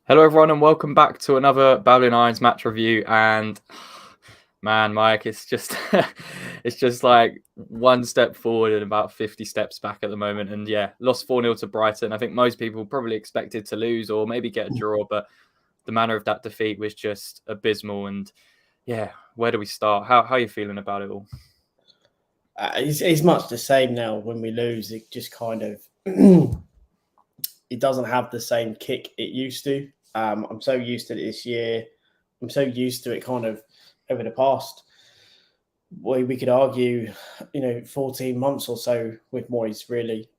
Hello, everyone, and welcome back to another Babbling Irons match review. And man, Mike, it's just it's just like one step forward and about 50 steps back at the moment. And yeah, lost 4-0 to Brighton. I think most people probably expected to lose or maybe get a draw, but the manner of that defeat was just abysmal. And yeah, where do we start? How are you feeling about it all? It's much the same now. When we lose, it just kind of it doesn't have the same kick it used to. I'm so used to it this year. I'm so used to it kind of over the past. We could argue, 14 months or so with Moyes. Really,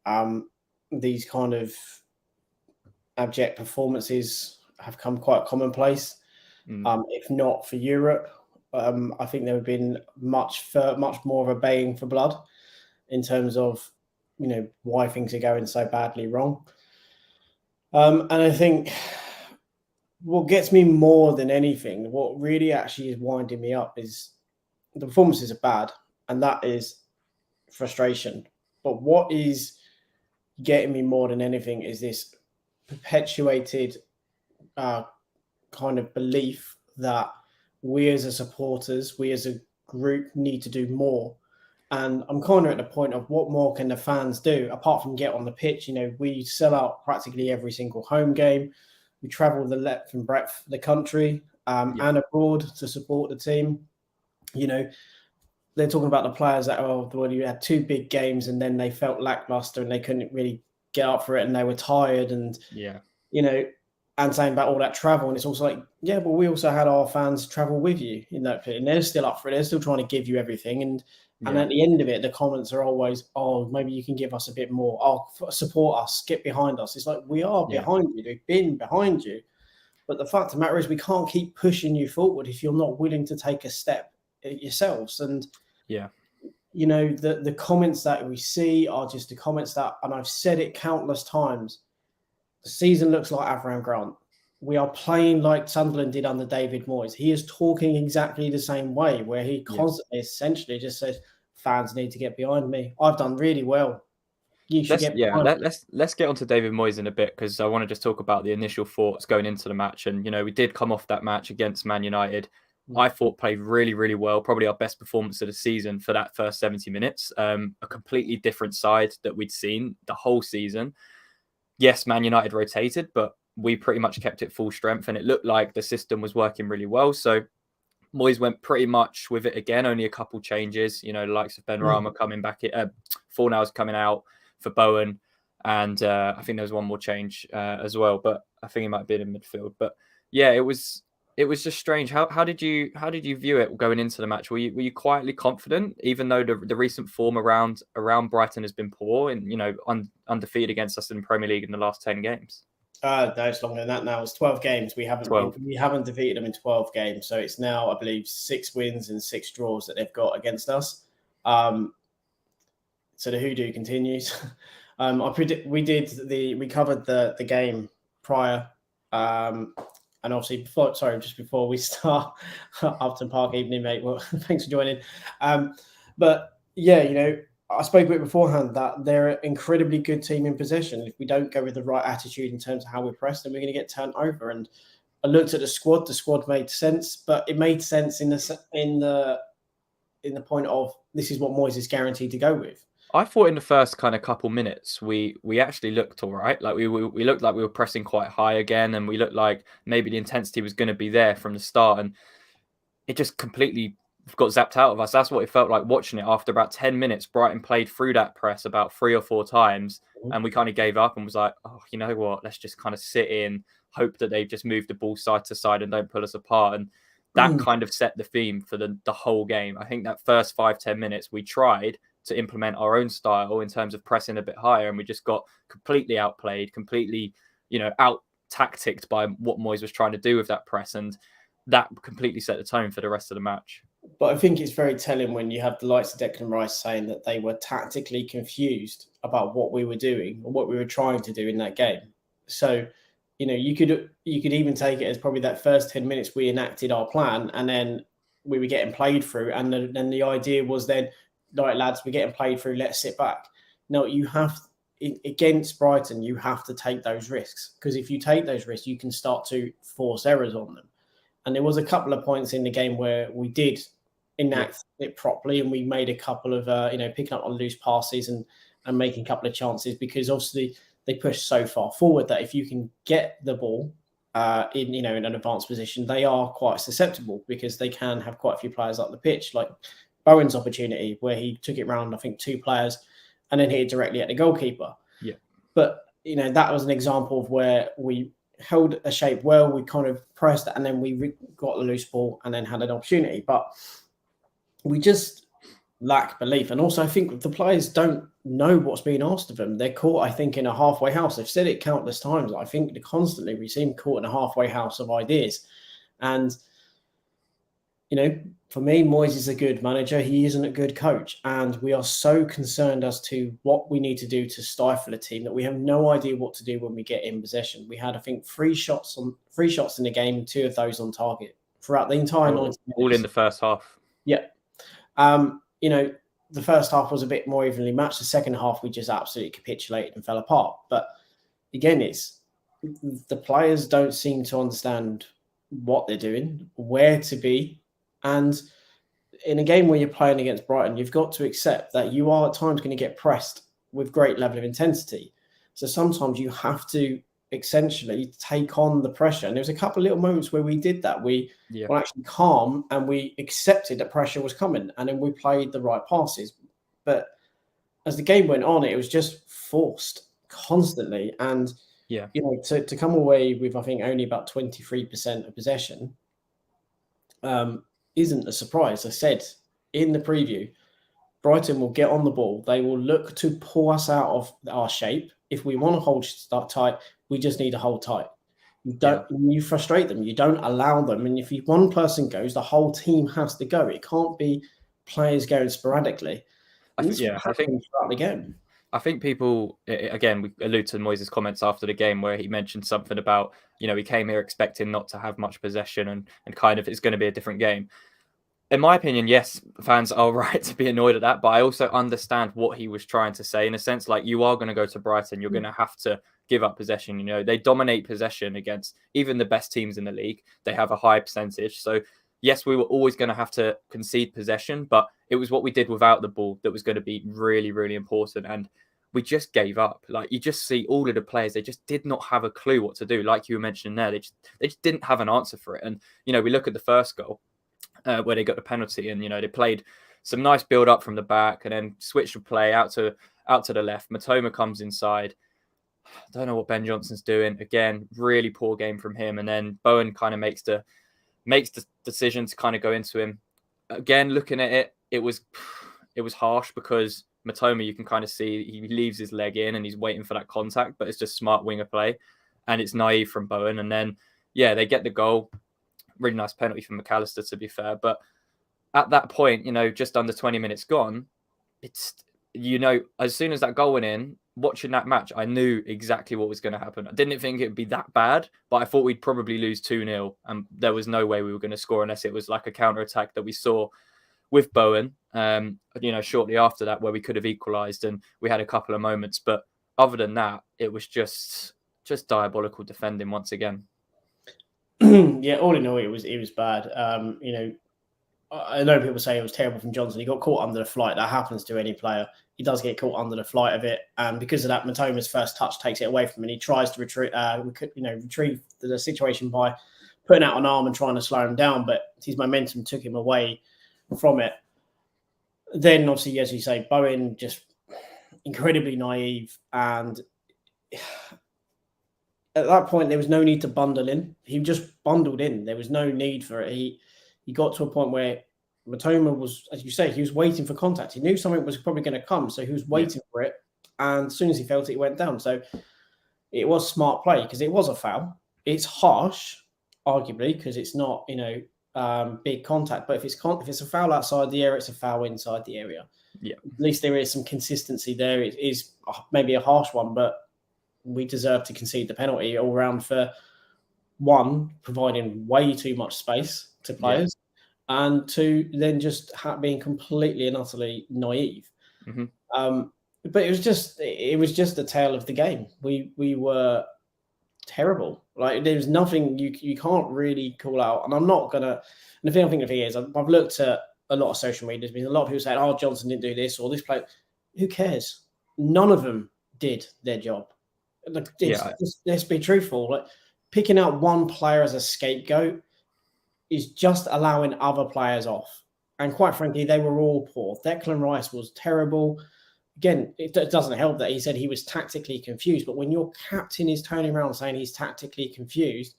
these kind of abject performances have come quite commonplace. If not for Europe, I think there would have been much more of a baying for blood in terms of why things are going so badly wrong. And I think what gets me more than anything, what really actually is winding me up, is the performances are bad, and that is frustration. But what is getting me more than anything is this perpetuated kind of belief that we as a supporters, we as a group need to do more. And I'm kind of at the point of what more can the fans do apart from get on the pitch? We sell out practically every single home game. We travel the length and breadth of the country and abroad to support the team. They're talking about the players that, you had two big games and then they felt lackluster and they couldn't really get up for it and they were tired and, and saying about all that travel. And it's also like, yeah, but we also had our fans travel with you in that pit and they're still up for it. They're still trying to give you everything. And at the end of it, the comments are always, maybe you can give us a bit more. Support us, get behind us. It's like, we are behind you. We've been behind you. But the fact of the matter is we can't keep pushing you forward if you're not willing to take a step yourselves. And, the comments that we see are just the comments that, and I've said it countless times, the season looks like Avram Grant. We are playing like Sunderland did under David Moyes. He is talking exactly the same way, where he constantly essentially just says, fans need to get behind me. I've done really well. You should get behind me. Let's get on to David Moyes in a bit, because I want to just talk about the initial thoughts going into the match. And, we did come off that match against Man United. I thought played really, really well. Probably our best performance of the season for that first 70 minutes. A completely different side that we'd seen the whole season. Yes, Man United rotated, but we pretty much kept it full strength and it looked like the system was working really well. So Moyes went pretty much with it again, only a couple changes, the likes of Ben Rama coming back, Fornals coming out for Bowen. And I think there was one more change as well, but I think he might have been in midfield. But yeah, it was just strange. How did you view it going into the match? Were you quietly confident, even though the recent form around Brighton has been poor and undefeated against us in the Premier League in the last 10 games? No, it's longer than that now. It's 12 games. We haven't defeated them in 12 games. So it's now, I believe, 6 wins and 6 draws that they've got against us. So the hoodoo continues. We covered the game prior. And obviously, before we start, Upton Park evening, mate. Well, thanks for joining. But yeah, I spoke about it beforehand that they're an incredibly good team in possession. If we don't go with the right attitude in terms of how we press, then we're going to get turned over. And I looked at the squad. The squad made sense, but it made sense in the point of this is what Moyes is guaranteed to go with. I thought in the first kind of couple minutes, we actually looked all right. Like we looked like we were pressing quite high again, and we looked like maybe the intensity was going to be there from the start, and it just completely got zapped out of us. That's what it felt like watching it. After about 10 minutes, Brighton played through that press about 3 or 4 times, and we kind of gave up and was like, oh, you know what? Let's just kind of sit in, hope that they just move the ball side to side and don't pull us apart. And that kind of set the theme for the whole game. I think that first 5-10 minutes, we tried to implement our own style in terms of pressing a bit higher, and we just got completely outplayed, completely, out tacticked by what Moyes was trying to do with that press, and that completely set the tone for the rest of the match. But I think it's very telling when you have the likes of Declan Rice saying that they were tactically confused about what we were doing or what we were trying to do in that game. So, you could even take it as probably that first 10 minutes we enacted our plan and then we were getting played through, and then the idea was then, all right, lads, we're getting played through, let's sit back. No, you have against Brighton, you have to take those risks, because if you take those risks, you can start to force errors on them. And there was a couple of points in the game where we did enact it properly, and we made a couple of picking up on loose passes and making a couple of chances, because obviously they push so far forward that if you can get the ball in an advanced position, they are quite susceptible, because they can have quite a few players up the pitch, like Bowen's opportunity where he took it round, I think, 2 players and then hit it directly at the goalkeeper. Yeah. But that was an example of where we held a shape well, we kind of pressed, and then we got the loose ball and then had an opportunity. But we just lack belief. And also, I think the players don't know what's being asked of them. They're caught, I think, in a halfway house. They've said it countless times. I think constantly we seem caught in a halfway house of ideas. And, for me, Moyes is a good manager. He isn't a good coach. And we are so concerned as to what we need to do to stifle a team that we have no idea what to do when we get in possession. We had, I think, 3 shots in the game, 2 of those on target throughout the entire 90 minutes. All in the first half. Yeah. The first half was a bit more evenly matched. The second half, we just absolutely capitulated and fell apart. But again, it's the players don't seem to understand what they're doing, where to be. And in a game where you're playing against Brighton, you've got to accept that you are at times going to get pressed with great level of intensity. So sometimes you have to essentially take on the pressure. And there's a couple of little moments where we did that. We were actually calm and we accepted that pressure was coming, and then we played the right passes. But as the game went on, it was just forced constantly. And to come away with, I think, only about 23% of possession isn't a surprise. I said in the preview, Brighton will get on the ball. They will look to pull us out of our shape. If we want to hold tight, we just need to hold tight. You frustrate them. You don't allow them. And if one person goes, the whole team has to go. It can't be players going sporadically. I think throughout the game. I think people, again, we allude to Moyes' comments after the game where he mentioned something about, he came here expecting not to have much possession and kind of it's going to be a different game. In my opinion, yes, fans are right to be annoyed at that, but I also understand what he was trying to say in a sense, like you are going to go to Brighton, you're going to have to give up possession. They dominate possession against even the best teams in the league. They have a high percentage. So yes, we were always going to have to concede possession, but it was what we did without the ball that was going to be really, really important. And we just gave up. Like you just see all of the players, they just did not have a clue what to do. Like you were mentioning there, they just didn't have an answer for it. And, we look at the first goal where they got the penalty and, they played some nice build up from the back and then switched the play out to the left. Matoma comes inside. I don't know what Ben Johnson's doing. Again, really poor game from him. And then Bowen kind of makes the decision to kind of go into him. Again, looking at it, it was harsh because Matoma, you can kind of see he leaves his leg in and he's waiting for that contact, but it's just smart winger play and it's naive from Bowen. And then, they get the goal. Really nice penalty from McAllister, to be fair. But at that point, just under 20 minutes gone, it's, as soon as that goal went in, watching that match, I knew exactly what was going to happen. I didn't think it would be that bad, but I thought we'd probably lose 2-0 and there was no way we were going to score unless it was like a counter-attack that we saw with Bowen, shortly after that where we could have equalised and we had a couple of moments. But other than that, it was just diabolical defending once again. Yeah, all in all, it was bad. I know people say it was terrible from Johnson. He got caught under the flight. That happens to any player. He does get caught under the flight of it. And because of that, Matoma's first touch takes it away from him. And he tries to retrieve the situation by putting out an arm and trying to slow him down. But his momentum took him away from it. Then, obviously, as you say, Bowen just incredibly naive. And at that point, there was no need to bundle in. He just bundled in. There was no need for it. He got to a point where Matoma was, as you say, he was waiting for contact. He knew something was probably going to come, so he was waiting for it. And as soon as he felt it, he went down. So it was smart play because it was a foul. It's harsh, arguably, because it's not, big contact. But if it's a foul outside the area, it's a foul inside the area. Yeah. At least there is some consistency there. It is maybe a harsh one, but we deserve to concede the penalty all round for one, providing way too much space to players, and two, then just being completely and utterly naive. Mm-hmm. But it was just a tale of the game. We were terrible. Like there's nothing you can't really call out. And I'm not gonna. And the thing I think of here is I've looked at a lot of social media. There's been a lot of people saying, "Oh, Johnson didn't do this or this player." Who cares? None of them did their job. Like, let's be truthful. Like picking out one player as a scapegoat is just allowing other players off. And quite frankly, they were all poor. Declan Rice was terrible. Again, it doesn't help that he said he was tactically confused. But when your captain is turning around saying he's tactically confused,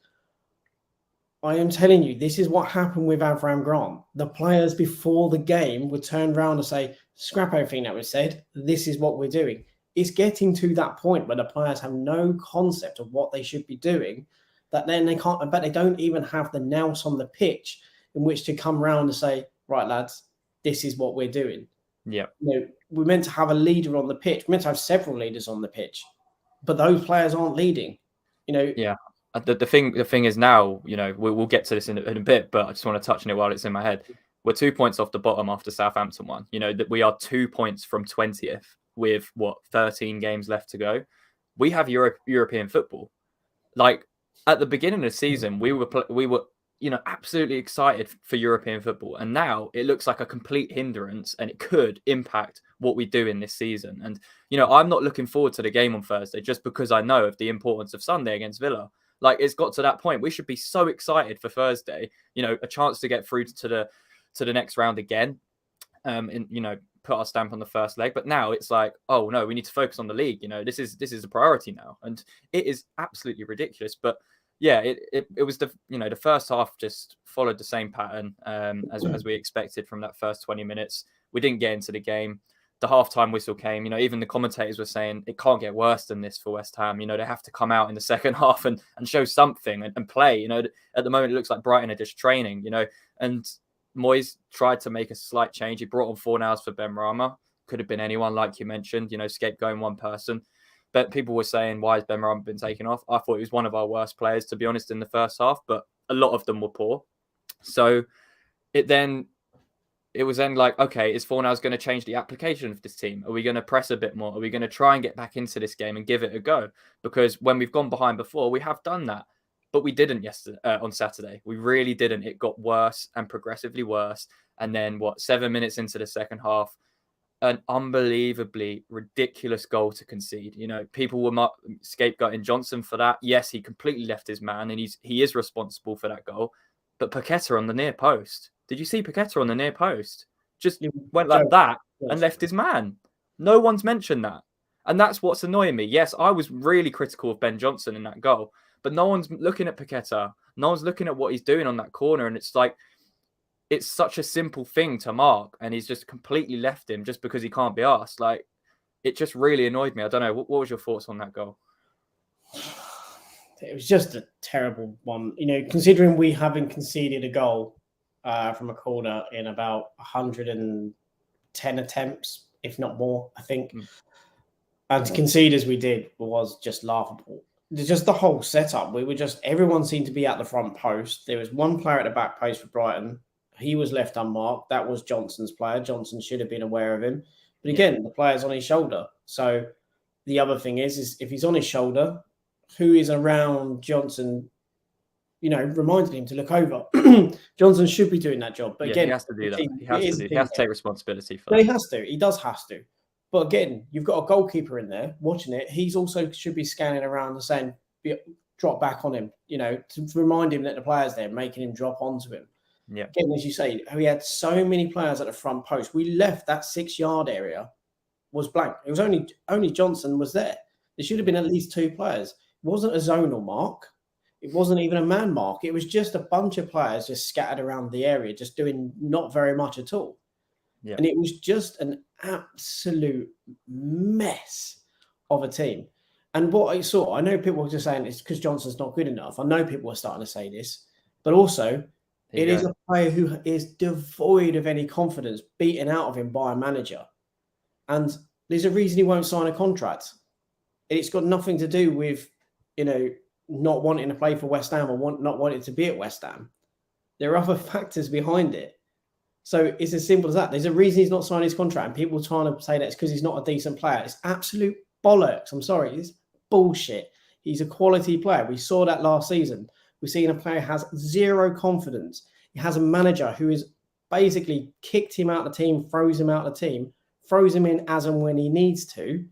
I am telling you, this is what happened with Avram Grant. The players before the game would turn around and say, scrap everything that was said. This is what we're doing. It's getting to that point where the players have no concept of what they should be doing, that then they can't, but they don't even have the nous on the pitch in which to come around and say, right, lads, this is what we're doing. Yeah. We're meant to have a leader on the pitch. We're meant to have several leaders on the pitch, but those players aren't leading. Yeah. The thing is now, we'll get to this in a bit, but I just want to touch on it while it's in my head. We're 2 points off the bottom after Southampton won. That we are 2 points from 20th with 13 games left to go. We have European football. Like at the beginning of the season, we were absolutely excited for European football. And now it looks like a complete hindrance and it could impact what we do in this season. And, I'm not looking forward to the game on Thursday just because I know of the importance of Sunday against Villa. Like it's got to that point. We should be so excited for Thursday, a chance to get through to the next round again. Put our stamp on the first leg. But now it's like, oh no, we need to focus on the league. This is a priority now. And it is absolutely ridiculous. But yeah, it was the first half just followed the same pattern as we expected from that first 20 minutes. We didn't get into the game. The halftime whistle came. Even the commentators were saying it can't get worse than this for West Ham. They have to come out in the second half and show something and play. At the moment it looks like Brighton are just training. And Moyes tried to make a slight change. He brought on Fornals for Ben Rama. Could have been anyone, like you mentioned. Scapegoating one person. But people were saying, why has Ben Rama been taken off? I thought he was one of our worst players, to be honest, in the first half, but a lot of them were poor. So it was then like, okay, is Fornals going to change the application of this team? Are we going to press a bit more? Are we going to try and get back into this game and give it a go? Because when we've gone behind before, we have done that. But we didn't on Saturday. We really didn't. It got worse and progressively worse. And then 7 minutes into the second half, an unbelievably ridiculous goal to concede. People were scapegoating Johnson for that. Yes, he completely left his man and he is responsible for that goal. But Paqueta on the near post. Did you see Paqueta on the near post? Just went like that and left his man. No one's mentioned that. And that's what's annoying me. Yes, I was really critical of Ben Johnson in that goal, but no one's looking at Paqueta. No one's looking at what he's doing on that corner. And it's like, it's such a simple thing to mark, and he's just completely left him just because he can't be asked. Like, it just really annoyed me. I don't know. What was your thoughts on that goal? It was just a terrible one. Considering we haven't conceded a goal from a corner in about 110 attempts, if not more, I think. And to concede as we did was just laughable. Just the whole setup. Everyone seemed to be at the front post. There was one player at the back post for Brighton. He was left unmarked. That was Johnson's player. Johnson should have been aware of him. But again, the player's on his shoulder. So the other thing is if he's on his shoulder, who is around Johnson, reminding him to look over. Johnson should be doing that job. But again, he has to do that. He has to take responsibility for that. He has to. He does have to. But again, you've got a goalkeeper in there watching it. He's also should be scanning around and saying, drop back on him, to remind him that the player's there, making him drop onto him. Yeah. Again, as you say, we had so many players at the front post. We left that 6-yard area was blank. It was only Johnson was there. There should have been at least 2 players. It wasn't a zonal mark. It wasn't even a man mark. It was just a bunch of players just scattered around the area, just doing not very much at all. Yeah. And it was just an absolute mess of a team. And what I saw, I know people were just saying it's because Johnson's not good enough. I know people are starting to say this, but also it is a player who is devoid of any confidence, beaten out of him by a manager. And there's a reason he won't sign a contract. It's got nothing to do with, not wanting to play for West Ham or not wanting to be at West Ham. There are other factors behind it. So it's as simple as that. There's a reason he's not signing his contract, and people trying to say that it's because he's not a decent player. It's absolute bollocks. I'm sorry. It's bullshit. He's a quality player. We saw that last season. We're seeing a player who has zero confidence. He has a manager who is basically kicked him out of the team, throws him out of the team, throws him in as and when he needs to,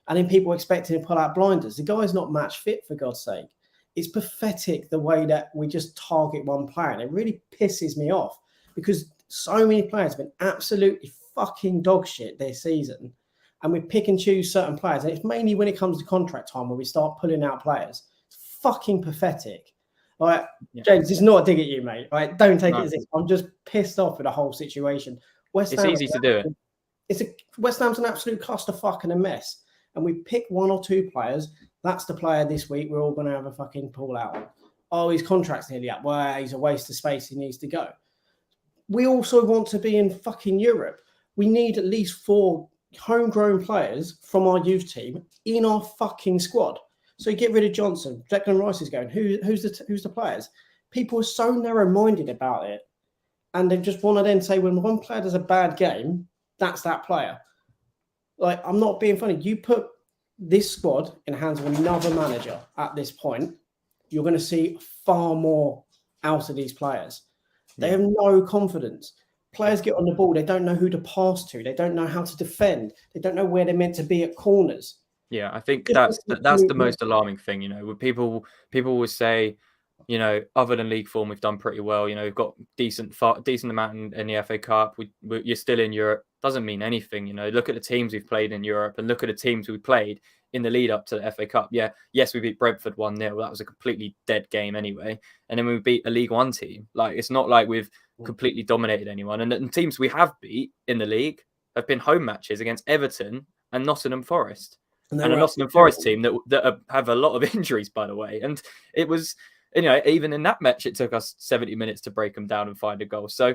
and then people expect him to pull out blinders. The guy's not match fit, for God's sake. It's pathetic the way that we just target one player, and it really pisses me off because so many players have been absolutely fucking dog shit this season, and we pick and choose certain players, and it's mainly when it comes to contract time where we start pulling out players. It's fucking pathetic. Like, James, this is not a dig at you, mate. Right? Don't take it as if I'm just pissed off with the whole situation. It's easy to do it. West Ham's an absolute clusterfuck and a mess, and we pick one or two players. That's the player this week we're all going to have a fucking pull out on. Oh, his contract's nearly up. Well, he's a waste of space. He needs to go. We also want to be in fucking Europe. We need at least 4 homegrown players from our youth team in our fucking squad. So you get rid of Johnson. Declan Rice is going. Who's the players? People are so narrow-minded about it, and they just want to then say when one player does a bad game, that's that player. Like, I'm not being funny. You put this squad in the hands of another manager at this point, you're going to see far more out of these players. They have no confidence. Players get on the ball. They don't know who to pass to. They don't know how to defend. They don't know where they're meant to be at corners. Yeah, I think that's the most alarming thing, when people will say, other than league form, we've done pretty well. We've got decent amount in the FA Cup. You're still in Europe. Doesn't mean anything. Look at the teams we've played in Europe and look at the teams we played in the lead up to the FA Cup. Yeah, yes, we beat Brentford 1-0. That was a completely dead game anyway. And then we beat a League One team. Like, it's not like we've completely dominated anyone. And the teams we have beat in the league have been home matches against Everton and Nottingham Forest. And a Nottingham Forest team that have a lot of injuries, by the way. And it was, even in that match, it took us 70 minutes to break them down and find a goal. So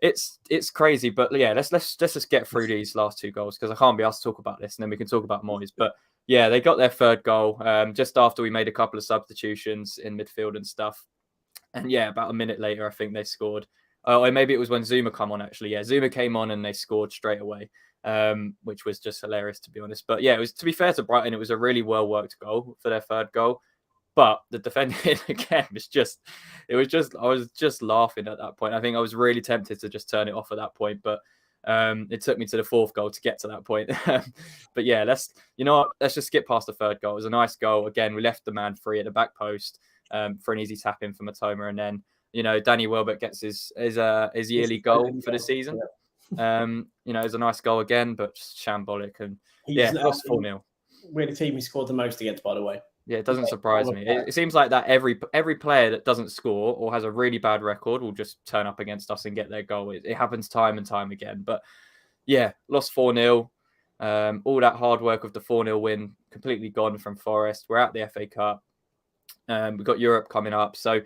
it's crazy. But yeah, let's just get through these last 2 goals because I can't be asked to talk about this, and then we can talk about Moyes. But yeah, they got their 3rd goal just after we made a couple of substitutions in midfield and stuff. And yeah, about a minute later, I think they scored. Or maybe it was when Zuma came on, actually. Yeah, Zuma came on and they scored straight away, which was just hilarious, to be honest. But yeah, it was, to be fair to Brighton, it was a really well-worked goal for their 3rd goal. But the defending again I was just laughing at that point. I think I was really tempted to just turn it off at that point, but it took me to the 4th goal to get to that point. But yeah, let's just skip past the 3rd goal. It was a nice goal. Again, we left the man free at the back post for an easy tap in for Matoma, and then Danny Welbeck gets his yearly goal for the season. Yeah. It was a nice goal again, but just shambolic, and lost 4-0. We're the team he scored the most against, by the way. Yeah, it doesn't surprise me. It seems like that every player that doesn't score or has a really bad record will just turn up against us and get their goal. It happens time and time again. But yeah, lost 4-0. All that hard work of the 4-0 win completely gone from Forest. We're at the FA Cup. We've got Europe coming up. So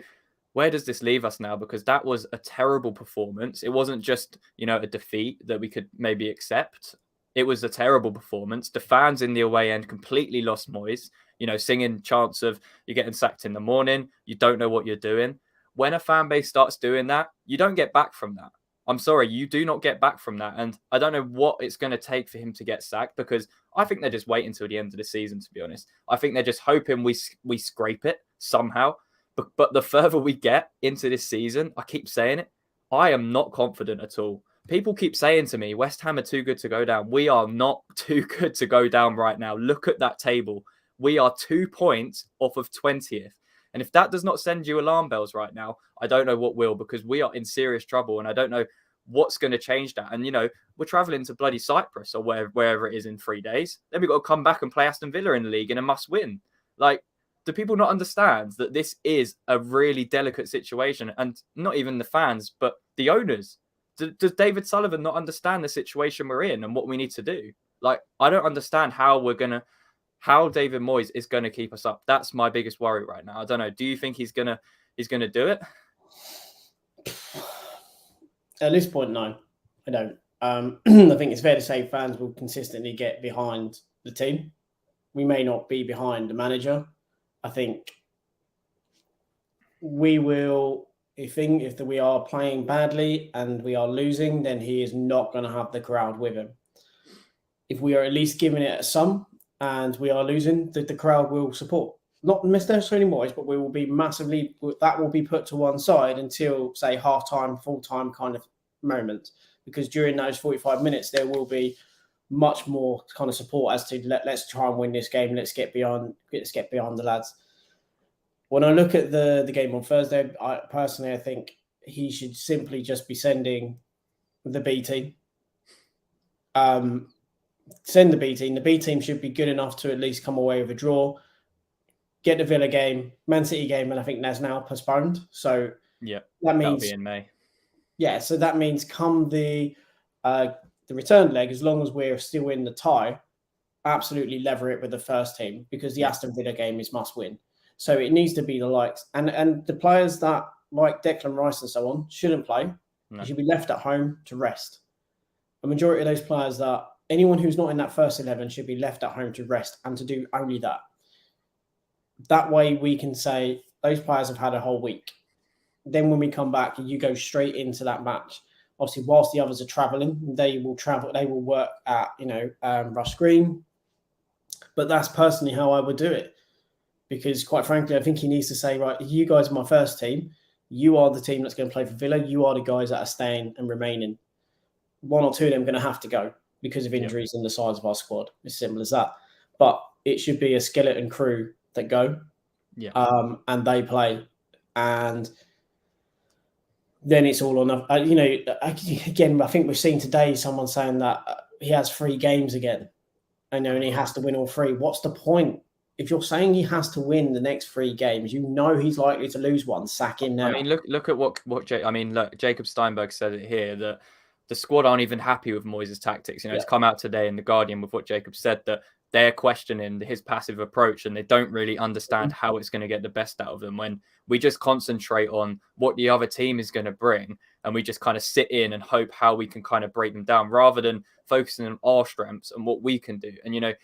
where does this leave us now? Because that was a terrible performance. It wasn't just, a defeat that we could maybe accept. It was a terrible performance. The fans in the away end completely lost Moyes. Singing chants of you're getting sacked in the morning. You don't know what you're doing. When a fan base starts doing that, you don't get back from that. I'm sorry, you do not get back from that. And I don't know what it's going to take for him to get sacked, because I think they're just waiting until the end of the season, to be honest. I think they're just hoping we scrape it somehow. But the further we get into this season, I keep saying it, I am not confident at all. People keep saying to me, West Ham are too good to go down. We are not too good to go down right now. Look at that table. We are 2 points off of 20th. And if that does not send you alarm bells right now, I don't know what will, because we are in serious trouble. And I don't know what's going to change that. And, we're traveling to bloody Cyprus or wherever it is in 3 days. Then we've got to come back and play Aston Villa in the league in a must win. Like, do people not understand that this is a really delicate situation? And not even the fans, but the owners. Does David Sullivan not understand the situation we're in and what we need to do? Like, I don't understand how David Moyes is going to keep us up. That's my biggest worry right now. I don't know. Do you think he's going to do it? At this point, no, I don't. I think it's fair to say fans will consistently get behind the team. We may not be behind the manager. I think we will If we are playing badly and we are losing, then he is not going to have the crowd with him. If we are at least giving it a sum and we are losing, the crowd will support. Not necessarily Moyes, but we will be massively, that will be put to one side until, say, half-time, full-time kind of moment. Because during those 45 minutes, there will be much more kind of support as to let's try and win this game. Let's get beyond the lads. When I look at the game on Thursday, I think he should simply just be sending the B team. Send the B team. The B team should be good enough to at least come away with a draw. Get the Villa game, Man City game, and I think that's now postponed. So yeah, that means that'll be in May. Yeah, so that means come the return leg, as long as we're still in the tie, absolutely lever it with the first team, because the Aston Villa game is must win. So it needs to be the likes, and the players that like Declan Rice and so on shouldn't play. No. They should be left at home to rest. A majority of those players, that anyone who's not in that first 11 should be left at home to rest and to do only that. That way we can say those players have had a whole week. Then when we come back, you go straight into that match. Obviously, whilst the others are travelling, they will work at, Rush Green. But that's personally how I would do it. Because quite frankly, I think he needs to say, right, you guys are my first team. You are the team that's going to play for Villa. You are the guys that are staying and remaining. One or two of them are going to have to go because of injuries and the size of our squad. As simple as that. But it should be a skeleton crew that go. And they play. And then it's all on. Again, I think we've seen today someone saying that he has 3 games again, and he has to win all 3. What's the point? If you're saying he has to win the next 3 games, he's likely to lose one. Sack him now. I mean, look at what Jacob Steinberg said it here, that the squad aren't even happy with Moyes' tactics. It's come out today in The Guardian with what Jacob said, that they're questioning his passive approach and they don't really understand how it's going to get the best out of them, when we just concentrate on what the other team is going to bring and we just kind of sit in and hope how we can kind of break them down, rather than focusing on our strengths and what we can do. And,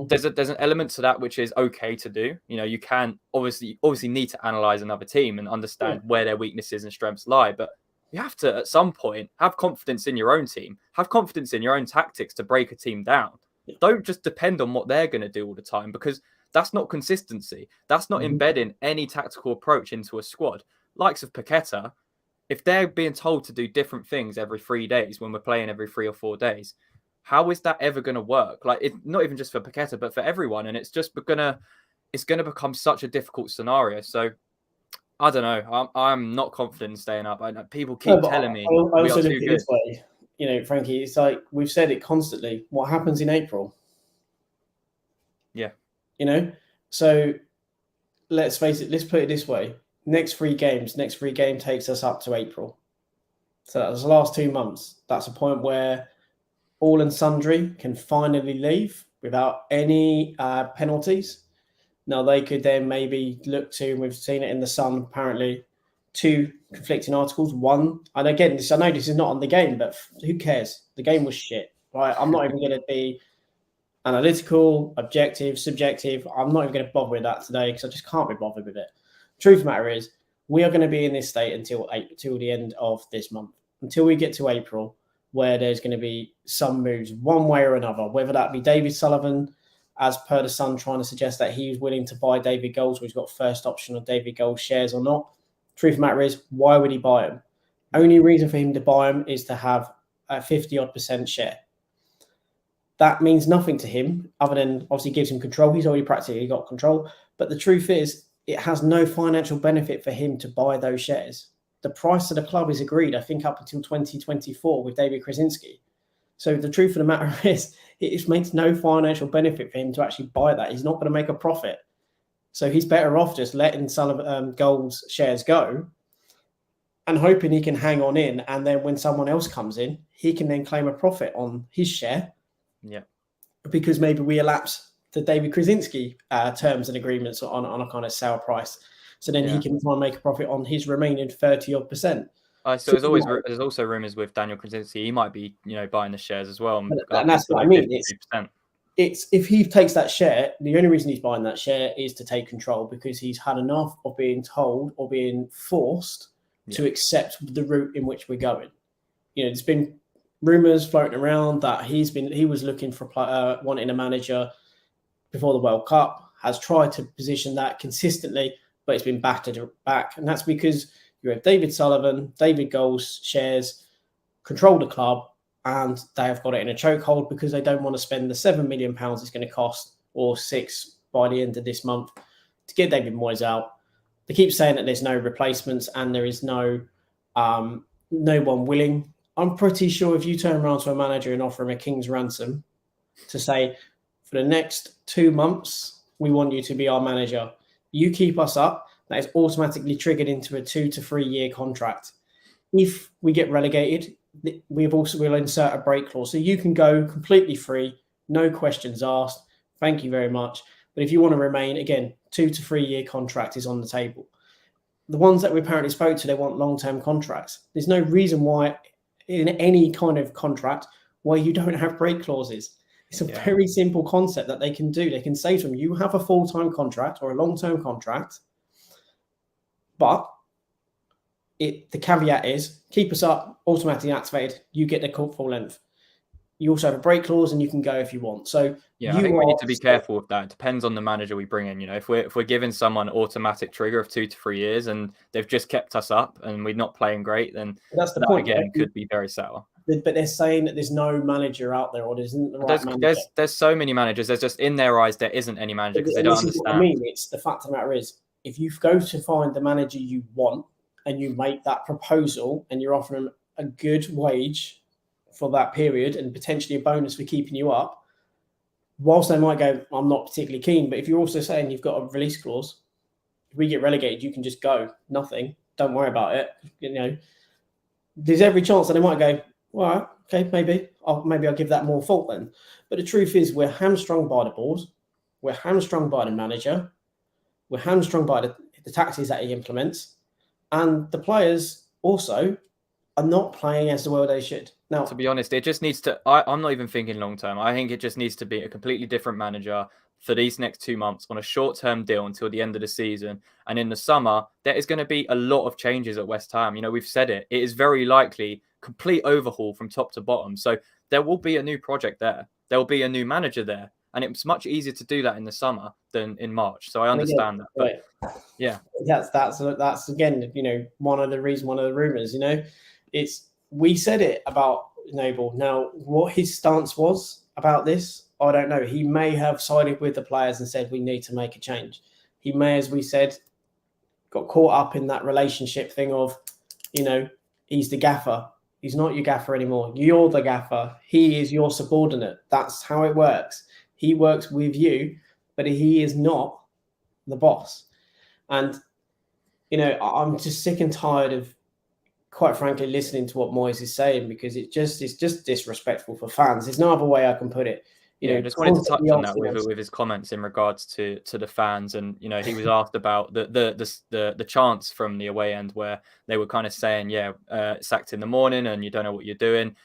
there's an element to that which is okay to do. You can obviously need to analyze another team and understand where their weaknesses and strengths lie, but you have to, at some point, have confidence in your own team, have confidence in your own tactics to break a team down. Don't just depend on what they're going to do all the time, because that's not consistency. That's not embedding any tactical approach into a squad. Likes of Paqueta, if they're being told to do different things every 3 days when we're playing every 3 or 4 days, how is that ever going to work? Like, it's not even just for Paqueta, but for everyone. And it's just going to become such a difficult scenario. So I don't know. I'm not confident in staying up. People keep telling me we are too good. This way. Frankie, it's like we've said it constantly. What happens in April? Yeah. So let's face it, let's put it this way. Next 3 game takes us up to April. So that's the last 2 months. That's a point where all and sundry can finally leave without any penalties. Now, they could then maybe look to, and we've seen it in the Sun, apparently, 2 conflicting articles. One, and again, I know this is not on the game, but who cares? The game was shit, right? I'm not even going to be analytical, objective, subjective. I'm not even going to bother with that today because I just can't be bothered with it. Truth of the matter is, we are going to be in this state until the end of this month, until we get to April, where there's going to be some moves one way or another, whether that be David Sullivan, as per the Sun, trying to suggest that he's willing to buy David Goals, or he's got first option of David Goals shares or not. Truth of the matter is, why would he buy them? Only reason for him to buy them is to have a 50-odd% share. That means nothing to him, other than obviously gives him control. He's already practically got control. But the truth is, it has no financial benefit for him to buy those shares. The price of the club is agreed, I think, up until 2024 with David Krasinski. So the truth of the matter is, it makes no financial benefit for him to actually buy that. He's not going to make a profit. So he's better off just letting Sullivan Goals shares go and hoping he can hang on in. And then when someone else comes in, he can then claim a profit on his share. Yeah. Because maybe we elapse the David Krasinski terms and agreements on a kind of sale price. So then he can try and make a profit on his remaining 30-odd%. So there's also rumours with Daniel Krasinski. He might be, buying the shares as well. And that's what I mean. It's if he takes that share, the only reason he's buying that share is to take control, because he's had enough of being told or being forced to accept the route in which we're going. There's been rumours floating around that he was looking for wanting a manager before the World Cup, has tried to position that consistently, but it's been battered back. And that's because you have David Sullivan, David Goals shares, control the club, and they have got it in a chokehold because they don't want to spend the £7 million it's going to cost, or £6 by the end of this month, to get David Moyes out. They keep saying that there's no replacements and there is no one willing. I'm pretty sure if you turn around to a manager and offer him a king's ransom to say, for the next 2 months, we want you to be our manager, you keep us up, that is automatically triggered into a 2 to 3 year contract. If we get relegated, we'll insert a break clause. So you can go completely free, no questions asked. Thank you very much. But if you want to remain, again, 2 to 3 year contract is on the table. The ones that we apparently spoke to, they want long-term contracts. There's no reason why in any kind of contract why you don't have break clauses. It's a very simple concept that they can do. They can say to them, you have a full-time contract or a long-term contract, but the caveat is keep us up, automatically activated, you get the full length. You also have a break clause and you can go if you want. So I think we need to be careful with that. It depends on the manager we bring in. If we're giving someone automatic trigger of 2 to 3 years and they've just kept us up and we're not playing great, then that's the point. Again, could be very sour. But they're saying that there's no manager out there, or there isn't the right manager. There's so many managers. There's just, in their eyes, there isn't any manager because they don't understand. I mean, it's the fact of the matter is, if you go to find the manager you want and you make that proposal and you're offering them a good wage for that period and potentially a bonus for keeping you up, whilst they might go, I'm not particularly keen, but if you're also saying you've got a release clause, if we get relegated, you can just go, nothing, don't worry about it. There's every chance that they might go, all right, okay, maybe I'll give that more thought then. But the truth is, we're hamstrung by the board, we're hamstrung by the manager, we're hamstrung by the taxes that he implements, and the players also are not playing as well they should. Now, to be honest, it just needs to. I'm not even thinking long term. I think it just needs to be a completely different manager for these next 2 months on a short-term deal until the end of the season. And in the summer, there is going to be a lot of changes at West Ham. We've said it. It is very likely complete overhaul from top to bottom. So there will be a new project there. There will be a new manager there. And it's much easier to do that in the summer than in March. So I understand that. But yeah. That's again, one of the rumors, we said it about Noble. Now, what his stance was about this, I don't know. He may have sided with the players and said, we need to make a change. He may, as we said, got caught up in that relationship thing of, he's the gaffer. He's not your gaffer anymore. You're the gaffer. He is your subordinate. That's how it works. He works with you, but he is not the boss. And, I'm just sick and tired of, quite frankly, listening to what Moyes is saying, because it's just disrespectful for fans. There's no other way I can put it. Just wanted to touch on that with his comments in regards to the fans, and he was asked about the chants from the away end where they were kind of saying, sacked in the morning and you don't know what you're doing.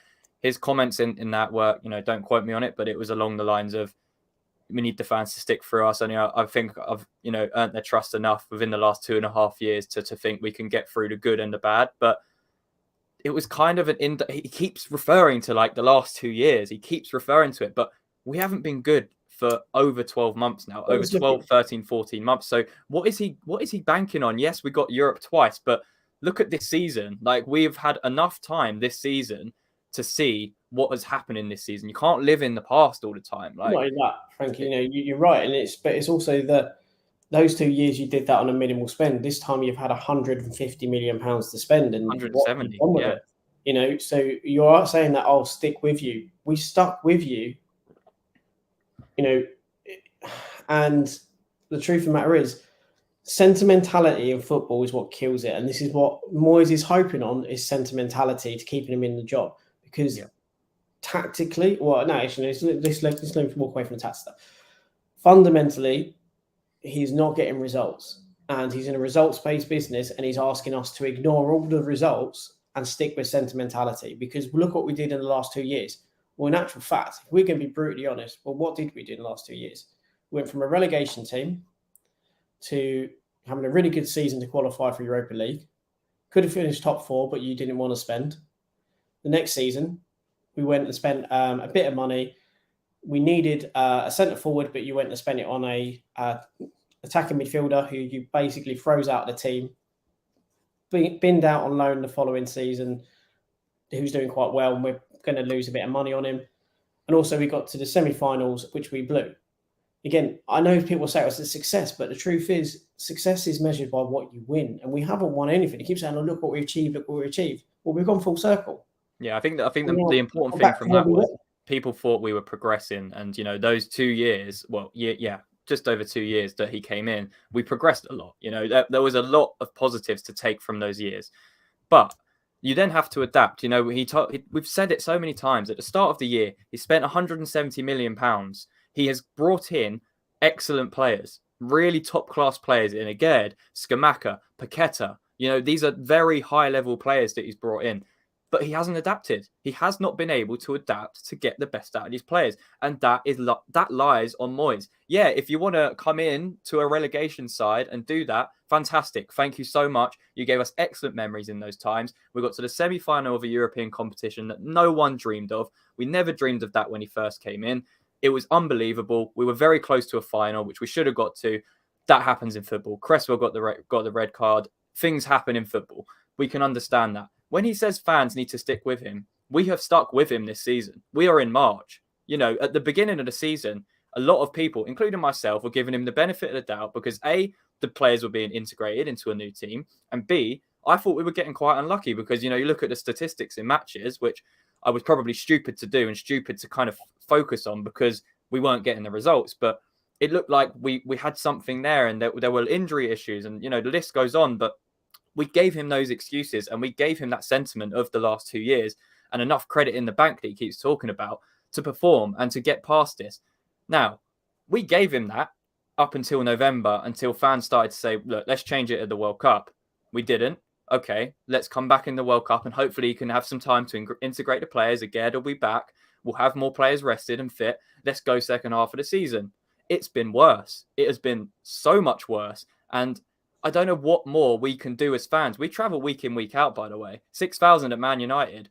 His comments in that were, don't quote me on it, but it was along the lines of, we need the fans to stick for us. And I think I've earned their trust enough within the last 2.5 years to think we can get through the good and the bad. But it was kind of he keeps referring to like the last 2 years. He keeps referring to it, but we haven't been good for over 12 months now, over 12, 13, 14 months. So what is he banking on? Yes, we got Europe twice, but look at this season. Like, we've had enough time this season to see what has happened in this season. You can't live in the past all the time. Like, not that, Frankie, you're right. And it's also those 2 years you did that on a minimal spend. This time you've had £150 million to spend, and 170. It. So you are saying that I'll stick with you. We stuck with you. And the truth of the matter is, sentimentality in football is what kills it. And this is what Moyes is hoping on, is sentimentality to keeping him in the job. Because tactically, let's walk away from the tactics stuff. Fundamentally, he's not getting results. And he's in a results-based business, and he's asking us to ignore all the results and stick with sentimentality. Because look what we did in the last 2 years. Well, in actual fact, if we're going to be brutally honest, what did we do in the last 2 years? We went from a relegation team to having a really good season to qualify for Europa League, Could have finished top 4, but you didn't want to spend. The next season, we went and spent a bit of money. We needed a centre forward, but you went and spent it on a attacking midfielder who you basically froze out of the team, binned out on loan the following season, who's doing quite well, and we're going to lose a bit of money on him. And also we got to the semi-finals, which we blew. Again, I know people say it was a success, but the truth is success is measured by what you win. And we haven't won anything. You keep saying, oh, look what we achieved, look what we achieved. Well, we've gone full circle. Yeah, I think the important thing from that was people thought we were progressing. And, you know, those 2 years, well, yeah, just over 2 years that he came in, we progressed a lot. You know, there was a lot of positives to take from those years. But you then have to adapt. You know, we've said it so many times. At the start of the year, he spent £170 million. He has brought in excellent players, really top-class players in Agerd, Skamaka, Paqueta. You know, these are very high-level players that he's brought in. But he hasn't adapted. He has not been able to adapt to get the best out of these players. And that lies on Moyes. Yeah, if you want to come in to a relegation side and do that, fantastic. Thank you so much. You gave us excellent memories in those times. We got to the semi-final of a European competition that no one dreamed of. We never dreamed of that when he first came in. It was unbelievable. We were very close to a final, which we should have got to. That happens in football. Cresswell got the red card. Things happen in football. We can understand that. When he says fans need to stick with him, we have stuck with him this season. We are in March. You know, at the beginning of the season, a lot of people, including myself, were giving him the benefit of the doubt because A, the players were being integrated into a new team, and B, I thought we were getting quite unlucky because, you know, you look at the statistics in matches, which I was probably stupid to do and stupid to kind of focus on because we weren't getting the results. But it looked like we had something there, and there were injury issues, and, you know, the list goes on. But we gave him those excuses and we gave him that sentiment of the last 2 years and enough credit in the bank that he keeps talking about to perform and to get past this. Now, we gave him that up until November, until fans started to say, look, let's change it at the World Cup. We didn't. Okay, let's come back in the World Cup and hopefully he can have some time to integrate the players. Again, will be back. We'll have more players rested and fit. Let's go second half of the season. It's been worse. It has been so much worse. And I don't know what more we can do as fans. We travel week in, week out, by the way. 6,000 at Man United.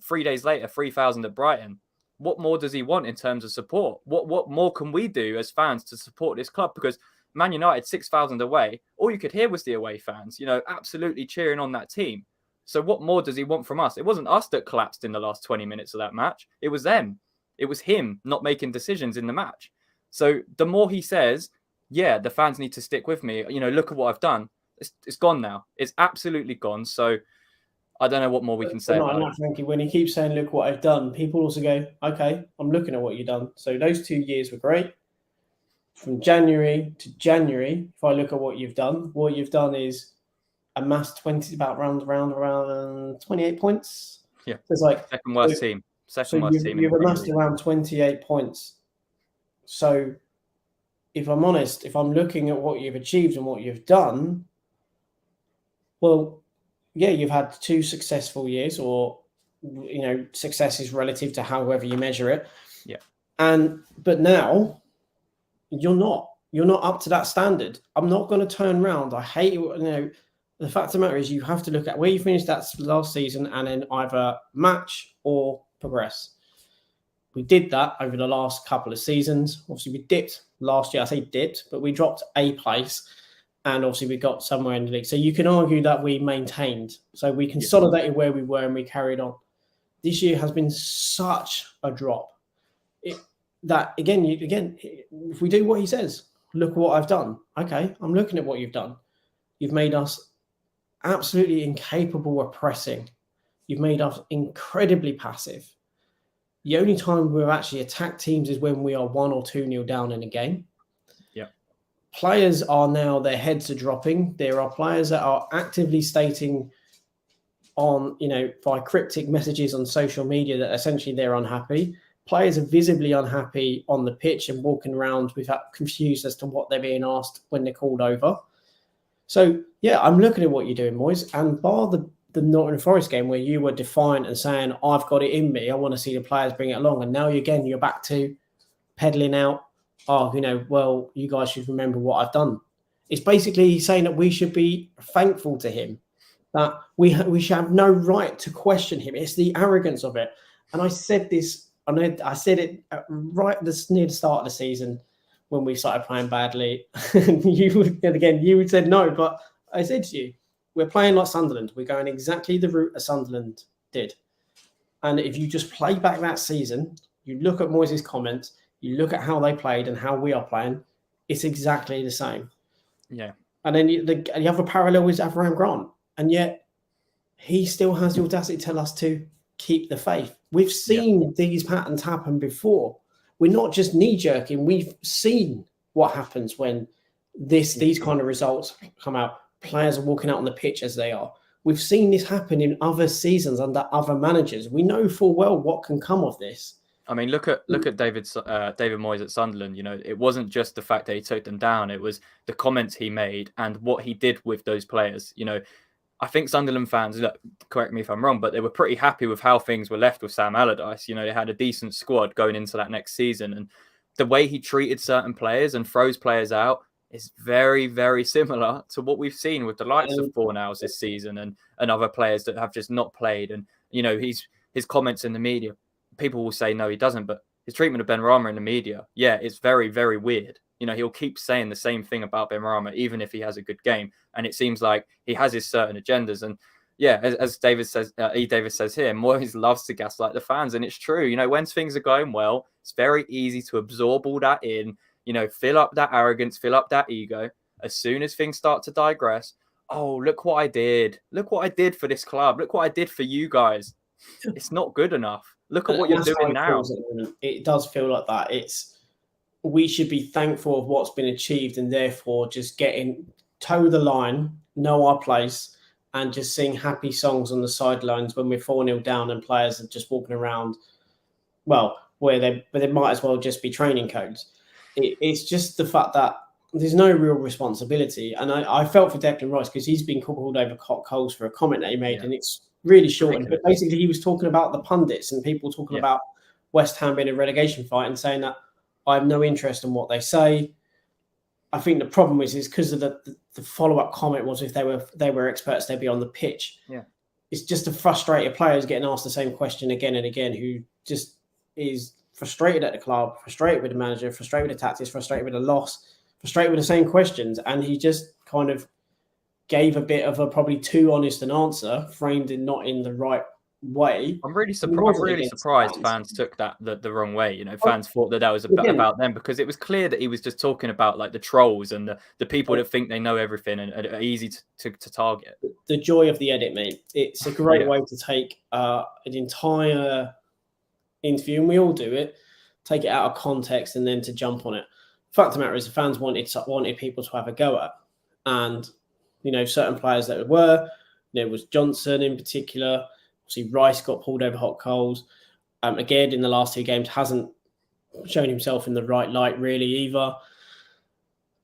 3 days later, 3,000 at Brighton. What more does he want in terms of support? What more can we do as fans to support this club? Because Man United, 6,000 away, all you could hear was the away fans, you know, absolutely cheering on that team. So what more does he want from us? It wasn't us that collapsed in the last 20 minutes of that match. It was them. It was him not making decisions in the match. So the more he says, yeah, the fans need to stick with me. You know, look at what I've done. It's gone now. It's absolutely gone. So I don't know what more we can say. Frankie, when he keeps saying, look what I've done, people also go, okay, I'm looking at what you've done. So those 2 years were great. From January to January, if I look at what you've done is amassed around 28 points. Yeah. So it's like second worst team. You've amassed around 28 points. So if I'm honest, if I'm looking at what you've achieved and what you've done, well, yeah, you've had 2 successful years, or, you know, success is relative to however you measure it. Yeah. But now you're not up to that standard. I'm not going to turn around. I hate it. You know, the fact of the matter is you have to look at where you finished that last season and then either match or progress. We did that over the last couple of seasons. Obviously, we dipped last year. I say dipped, but we dropped a place. And obviously, we got somewhere in the league. So you can argue that we maintained. So we consolidated where we were and we carried on. This year has been such a drop. Again, if we do what he says, look at what I've done. Okay, I'm looking at what you've done. You've made us absolutely incapable of pressing. You've made us incredibly passive. The only time we've actually attacked teams is when we are 1 or 2-0 down in a game. Yeah. Players are now, their heads are dropping. There are players that are actively stating on, you know, by cryptic messages on social media that essentially they're unhappy. Players are visibly unhappy on the pitch and walking around confused as to what they're being asked when they're called over. So, yeah, I'm looking at what you're doing, Moyes. And bar the Nottingham Forest game where you were defiant and saying, I've got it in me, I want to see the players bring it along. And now, you're back to peddling out, well, you guys should remember what I've done. It's basically saying that we should be thankful to him that we should have no right to question him. It's the arrogance of it. And I said this, I said it right near the start of the season when we started playing badly. You said no, but I said to you, we're playing like Sunderland. We're going exactly the route as Sunderland did. And if you just play back that season, you look at Moyes' comments, you look at how they played and how we are playing, it's exactly the same. Yeah. And then you have a parallel with Avram Grant. And yet he still has the audacity to tell us to keep the faith. We've seen these patterns happen before. We're not just knee-jerking. We've seen what happens when these kind of results come out. Players are walking out on the pitch as they are. We've seen this happen in other seasons under other managers. We know full well what can come of this. I mean, look at David Moyes at Sunderland. You know, it wasn't just the fact that he took them down; it was the comments he made and what he did with those players. You know, I think Sunderland fans, look, correct me if I'm wrong, but they were pretty happy with how things were left with Sam Allardyce. You know, they had a decent squad going into that next season, and the way he treated certain players and throws players out is very, very similar to what we've seen with the likes of Fornals this season and other players that have just not played. And, you know, his comments in the media, people will say, no, he doesn't. But his treatment of Benrahma in the media, yeah, it's very, very weird. You know, he'll keep saying the same thing about Benrahma, even if he has a good game. And it seems like he has his certain agendas. And yeah, as David says, Davis says here, Moyes loves to gaslight the fans. And it's true. You know, when things are going well, it's very easy to absorb all that in. You know, fill up that arrogance, fill up that ego. As soon as things start to digress, oh, look what I did. Look what I did for this club. Look what I did for you guys. It's not good enough. Look at what you're doing now. It does feel like that. We should be thankful of what's been achieved and therefore just toe the line, know our place, and just sing happy songs on the sidelines when we're 4-0 down and players are just walking around, well, where they might as well just be training codes. It's just the fact that there's no real responsibility. And I felt for Declan Rice because he's been called over hot coals for a comment that he made, and it's really short. But basically, he was talking about the pundits and people talking about West Ham being a relegation fight and saying that I have no interest in what they say. I think the problem is because of the follow-up comment was if they were experts, they'd be on the pitch. Yeah. It's just a frustrated player who's getting asked the same question again and again, who just is frustrated at the club, frustrated with the manager, frustrated with the tactics, frustrated with the loss, frustrated with the same questions. And he just kind of gave a bit of a probably too honest an answer, framed in not in the right way. I'm really surprised fans took that the wrong way. You know, fans thought that was about them because it was clear that he was just talking about like the trolls and the people that think they know everything and are easy to target. The joy of the edit, mate. It's a great way to take an entire interview, and we all do it, take it out of context and then to jump on it. Fact of the matter is the fans wanted people to have a go at. And, you know, certain players that were, there was Johnson in particular. Obviously, Rice got pulled over hot coals. Again, in the last 2 games, hasn't shown himself in the right light really either.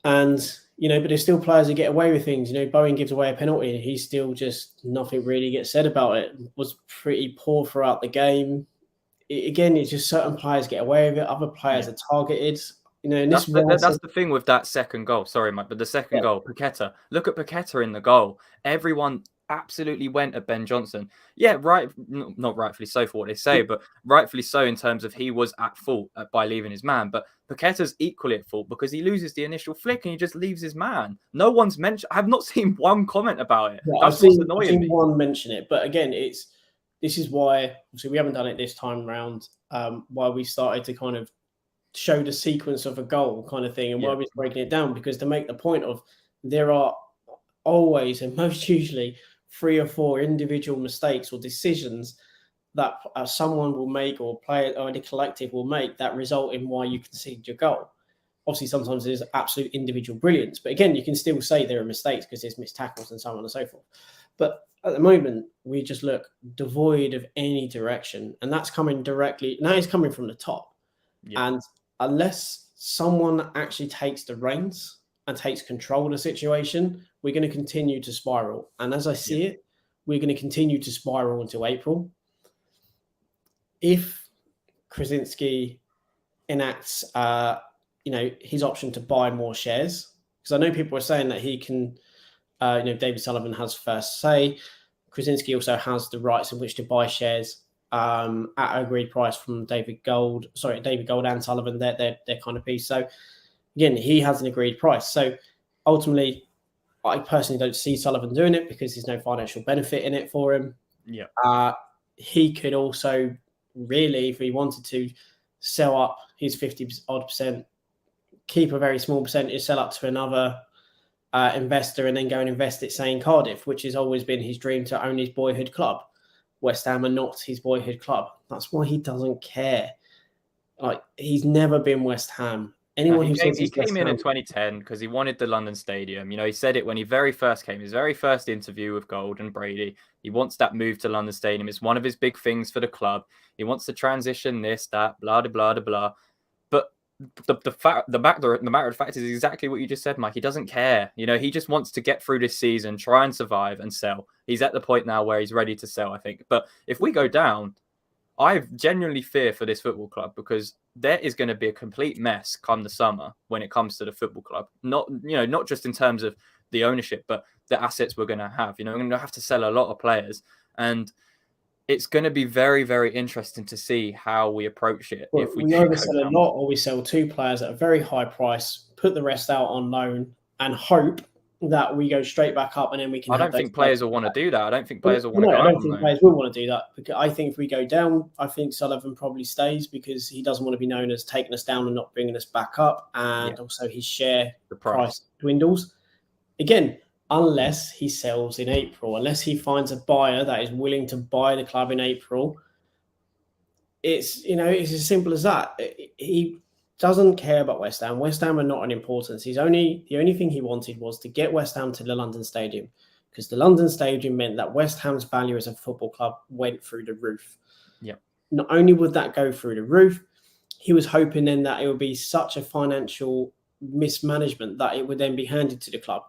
And, you know, but there's still players who get away with things. You know, Bowen gives away a penalty and he's still just, nothing really gets said about it. Was pretty poor throughout the game. Again, it's just certain players get away with it. Other players are targeted. You know, and that's the thing with that second goal. Sorry, Mike, but the second goal, Paqueta. Look at Paqueta in the goal. Everyone absolutely went at Ben Johnson. Yeah, right. Not rightfully so for what they say, but rightfully so in terms of he was at fault by leaving his man. But Paqueta's equally at fault because he loses the initial flick and he just leaves his man. No one's mentioned. I have not seen one comment about it. Yeah, I've seen one mention it, but again, this is why obviously we haven't done it this time round. Why we started to kind of show the sequence of a goal kind of thing, and why we're breaking it down, because to make the point of there are always and most usually 3 or 4 individual mistakes or decisions that someone will make or player or the collective will make that result in why you concede your goal. Obviously, sometimes there's absolute individual brilliance, but again, you can still say there are mistakes because there's missed tackles and so on and so forth. But at the moment, we just look devoid of any direction, and that's coming directly. Now it's coming from the top, and unless someone actually takes the reins and takes control of the situation, we're going to continue to spiral. And as I see it, we're going to continue to spiral until April. If Krasinski enacts, his option to buy more shares, because I know people are saying that he can, David Sullivan has first say. Krasinski also has the rights in which to buy shares at an agreed price from David Gold and Sullivan, their kind of piece. So again, he has an agreed price. So ultimately, I personally don't see Sullivan doing it because there's no financial benefit in it for him. Yeah. He could also really, if he wanted to, sell up his 50% keep a very small percentage, sell up to another investor, and then go and invest it, say, in Cardiff, which has always been his dream to own his boyhood club. West Ham are not his boyhood club. That's why he doesn't care. Like, he's never been West Ham. Anyone who says he came in 2010 because he wanted the London Stadium. You know, he said it when he very first came, his very first interview with Gold and Brady. He wants that move to London Stadium. It's one of his big things for the club. He wants to transition this, that, blah, blah, blah, blah. But the matter of the fact is exactly what you just said, Mike. He doesn't care. You know, he just wants to get through this season, try and survive and sell. He's at the point now where he's ready to sell, I think. But if we go down, I genuinely fear for this football club because there is going to be a complete mess come the summer when it comes to the football club. Not just in terms of the ownership, but the assets we're going to have. You know, we're going to have to sell a lot of players, and it's going to be very, very interesting to see how we approach it. Well, if we either sell a lot or we sell two players at a very high price, put the rest out on loan, and hope that we go straight back up, and then we can. I don't think players will want to do that. I don't think players will want to go. I don't think players will want to do that because I think if we go down, I think Sullivan probably stays because he doesn't want to be known as taking us down and not bringing us back up, and also his share price dwindles again unless he sells in April, unless he finds a buyer that is willing to buy the club in April. It's as simple as that. He doesn't care about West Ham. West Ham are not an importance. The only thing he wanted was to get West Ham to the London Stadium because the London Stadium meant that West Ham's value as a football club went through the roof. Yeah. Not only would that go through the roof, he was hoping then that it would be such a financial mismanagement that it would then be handed to the club.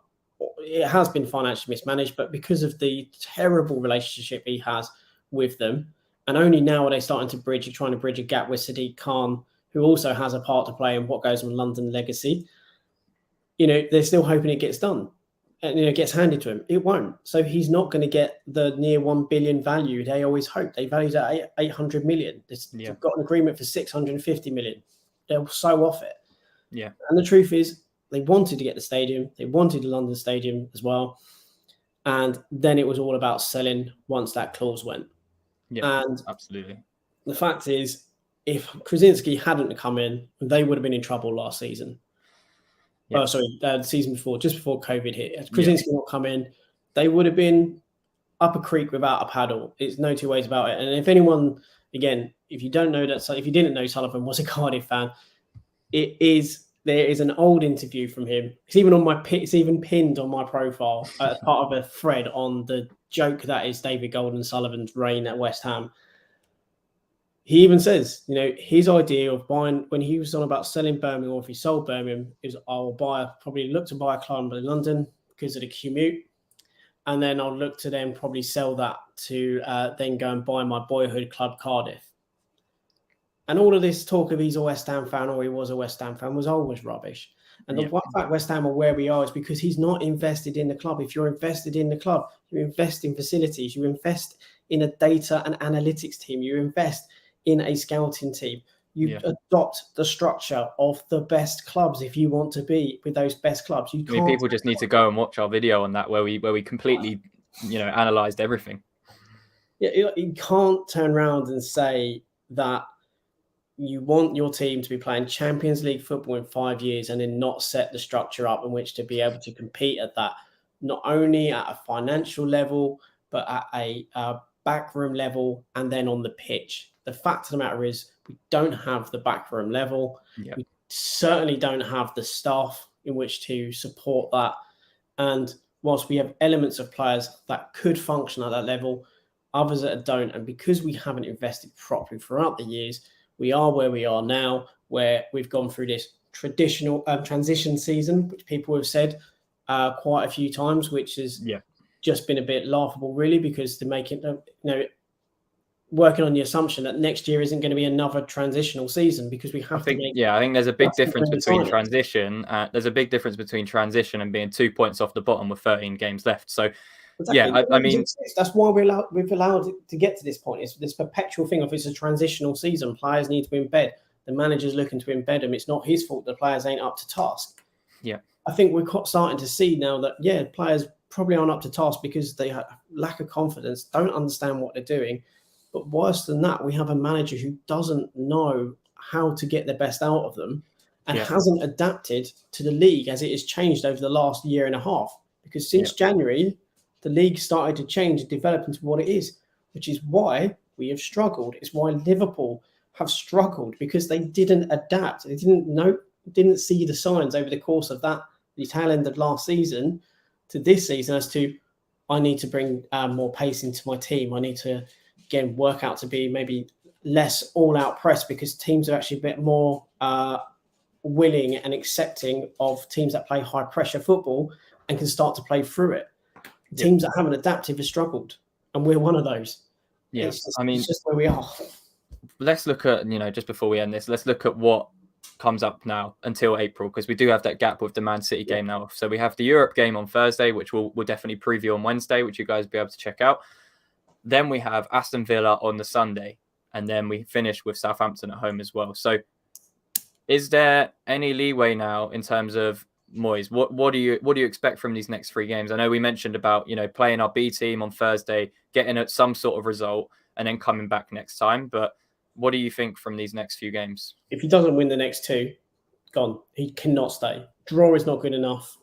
It has been financially mismanaged, but because of the terrible relationship he has with them, and only now are they trying to bridge a gap with Sadiq Khan, who also has a part to play in what goes on London legacy. They're still hoping it gets done and it gets handed to him. It won't. So he's not going to get the near 1 billion value they always hope. They valued at 800 million. They've got an agreement for 650 million. They're so off it. Yeah. And the truth is they wanted to get the stadium. They wanted the London Stadium as well. And then it was all about selling once that clause went. Yeah, and absolutely. The fact is, if Krasinski hadn't come in, they would have been in trouble last season. Yeah. The season before, just before COVID hit. If Krasinski not come in, they would have been up a creek without a paddle. It's no two ways about it. And if anyone, again, if you didn't know Sullivan was a Cardiff fan, there is an old interview from him. It's even pinned on my profile as part of a thread on the joke that is David Gold and Sullivan's reign at West Ham. He even says, his idea of buying, when he was on about selling Birmingham, or if he sold Birmingham, is I'll probably look to buy a club in London because of the commute. And then I'll look to then probably sell that to then go and buy my boyhood club, Cardiff. And all of this talk of he's a West Ham fan or he was a West Ham fan was always rubbish. And the fact West Ham are where we are is because he's not invested in the club. If you're invested in the club, you invest in facilities, you invest in a data and analytics team, you invest in a scouting team. You adopt the structure of the best clubs if you want to be with those best clubs. People just need to go and watch our video on that where we completely, analysed everything. Yeah, you can't turn around and say that you want your team to be playing Champions League football in 5 years and then not set the structure up in which to be able to compete at that, not only at a financial level, but at a backroom level and then on the pitch. The fact of the matter is we don't have the backroom level. Yep. We certainly don't have the staff in which to support that. And whilst we have elements of players that could function at that level, others that don't. And because we haven't invested properly throughout the years, we are where we are now, where we've gone through this traditional transition season, which people have said quite a few times, which has just been a bit laughable, really, because to make it, working on the assumption that next year isn't going to be another transitional season because we have I think there's a big difference between transition. There's a big difference between transition and being 2 points off the bottom with 13 games left. So Exactly. Yeah, I mean, That's why we've allowed it to get to this point. It's this perpetual thing of it's a transitional season. Players need to embed. The manager's looking to embed them. It's not his fault the players ain't up to task. yeah, I think we're starting to see now that, players probably aren't up to task because they have lack of confidence, don't understand what they're doing. But worse than that, we have a manager who doesn't know how to get the best out of them and hasn't adapted to the league as it has changed over the last year and a half. Because since January, the league started to change and develop into what it is, which is why we have struggled. It's why Liverpool have struggled because they didn't adapt. They didn't see the signs over the course of the tail end of last season to this season as to, I need to bring more pace into my team. I need to, again, work out to be maybe less all-out press because teams are actually a bit more willing and accepting of teams that play high-pressure football and can start to play through it. Teams that haven't adapted have struggled, and we're one of those. Yeah, it's just where we are. Let's look at, just before we end this, let's look at what comes up now until April, because we do have that gap with the Man City game now. So we have the Europe game on Thursday, which we'll definitely preview on Wednesday, which you guys will be able to check out. Then we have Aston Villa on the Sunday, and then we finish with Southampton at home as well. So is there any leeway now in terms of Moyes? What do you expect from these next 3 games? I know we mentioned about, playing our B team on Thursday, getting at some sort of result, and then coming back next time. But what do you think from these next few games? If he doesn't win the next 2, gone. He cannot stay. Draw is not good enough.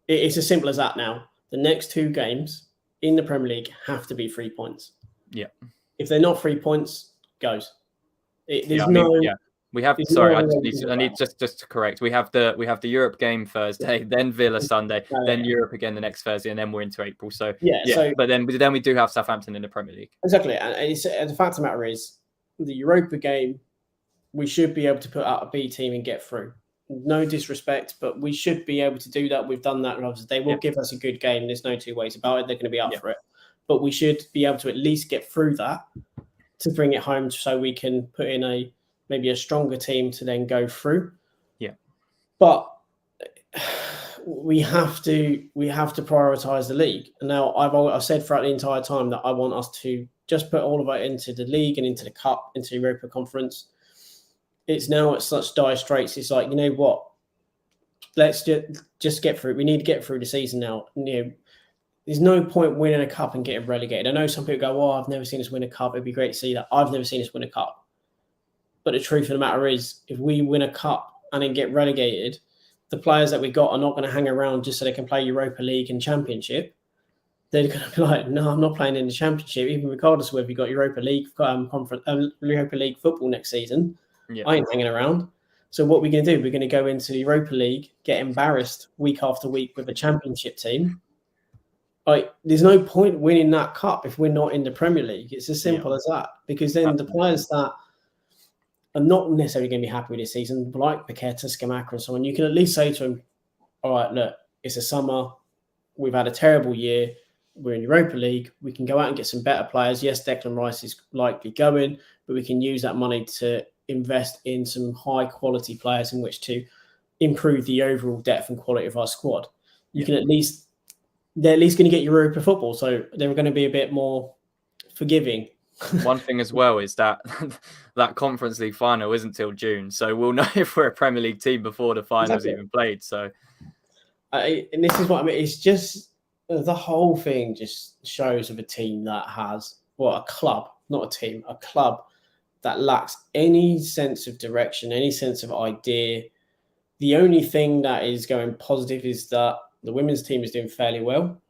It's as simple as that now. The next 2 games in the Premier League have to be 3 points. Yeah. If they're not 3 points, goes. We have. Sorry, I need just to correct. We have the Europe game Thursday, then Villa Sunday, then Europe again the next Thursday, and then we're into April. So but then we do have Southampton in the Premier League. Exactly, and the fact of the matter is, the Europa game, we should be able to put out a B team and get through. No disrespect, but we should be able to do that. We've done that. They will give us a good game. There's no two ways about it. They're going to be up for it. But we should be able to at least get through that to bring it home so we can put in maybe a stronger team to then go through. Yeah. But we have to prioritise the league. And now I've said throughout the entire time that I want us to just put all of it into the league and into the cup, into the Europa Conference. It's now at such dire straits. It's like, you know what? Let's just get through. We need to get through the season now. There's no point winning a cup and getting relegated. I know some people go, I've never seen us win a cup. It'd be great to see that. I've never seen us win a cup. But the truth of the matter is, if we win a cup and then get relegated, the players that we got are not going to hang around just so they can play Europa League and Championship. They're going to be like, no, I'm not playing in the Championship, even regardless of whether you got Europa League Europa League football next season. Yeah. I ain't hanging around. So what we're going to do, we're going to go into the Europa League, get embarrassed week after week with a Championship team. There's no point winning that cup if we're not in the Premier League. It's as simple as that. Because then the players that are not necessarily going to be happy with this season, like Paqueta, Scamacca and so on, you can at least say to them, all right, look, it's a summer. We've had a terrible year. We're in Europa League. We can go out and get some better players. Yes, Declan Rice is likely going, but we can use that money to invest in some high-quality players in which to improve the overall depth and quality of our squad. They're at least going to get Europa football, so they're going to be a bit more forgiving. One thing as well is that Conference League final isn't till June, so we'll know if we're a Premier League team before the finals even played. So, and this is what I mean. It's just the whole thing just shows of a team that has a club, not a team, a club that lacks any sense of direction, any sense of idea. The only thing that is going positive is that the women's team is doing fairly well,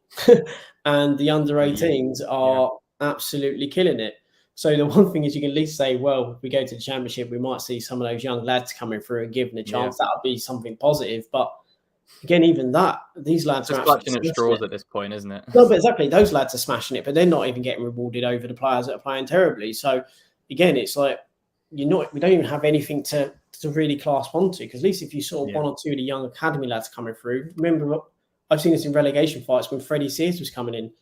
and the under-18s are absolutely killing it. So the one thing is you can at least say, well, if we go to the Championship, we might see some of those young lads coming through and giving a chance. That would be something positive. But again, even that, these lads are clutching at straws at this point, isn't it? No, but exactly. Those lads are smashing it, but they're not even getting rewarded over the players that are playing terribly. So again, it's like we don't even have anything to really clasp onto, because at least if you saw one or two of the young academy lads coming through, remember, I've seen this in relegation fights when Freddie Sears was coming in.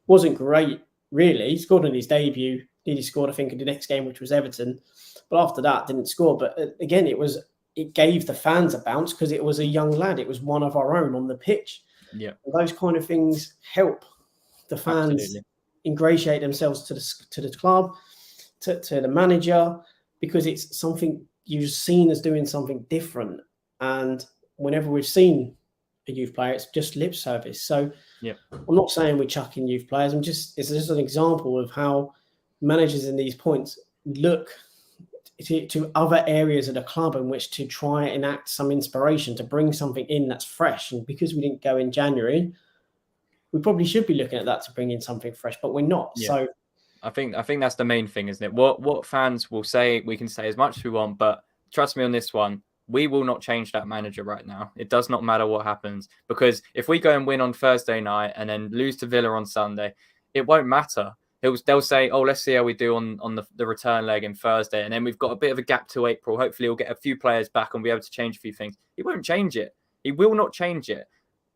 Wasn't great, really. He scored on his debut. Nearly scored, I think, in the next game, which was Everton. But after that, didn't score. But again, it gave the fans a bounce because it was a young lad. It was one of our own on the pitch. Yeah. And those kind of things help the fans Absolutely. ingratiate themselves to the club, to the manager, because it's something you've seen as doing something different. And whenever we've seen a youth player, it's just lip service. So Yeah. I'm not saying we're chucking youth players. It's just an example of how managers in these points look to other areas of the club in which to try and enact some inspiration, to bring something in that's fresh. And because we didn't go in January, we probably should be looking at that to bring in something fresh, but we're not. Yeah. So I think that's the main thing, isn't it? What fans will say, we can say as much as we want, but trust me on this one, we will not change that manager right now. It does not matter what happens, because if we go and win on Thursday night and then lose to Villa on Sunday, it won't matter. They'll say, oh, let's see how we do on the return leg in Thursday, and then we've got a bit of a gap to April. Hopefully he'll get a few players back and be able to change a few things. He won't change it. He will not change it.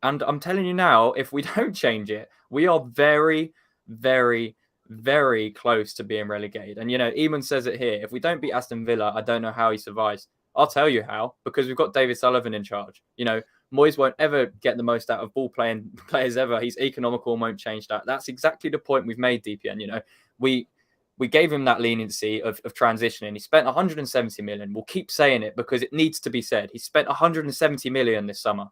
And I'm telling you now, if we don't change it, we are very, very, very close to being relegated. And, Eamon says it here. If we don't beat Aston Villa, I don't know how he survives. I'll tell you how, because we've got David Sullivan in charge. Moyes won't ever get the most out of ball playing players ever. He's economical and won't change that. That's exactly the point we've made, DPN. We gave him that leniency of transitioning. He spent 170 million. We'll keep saying it because it needs to be said. He spent 170 million this summer,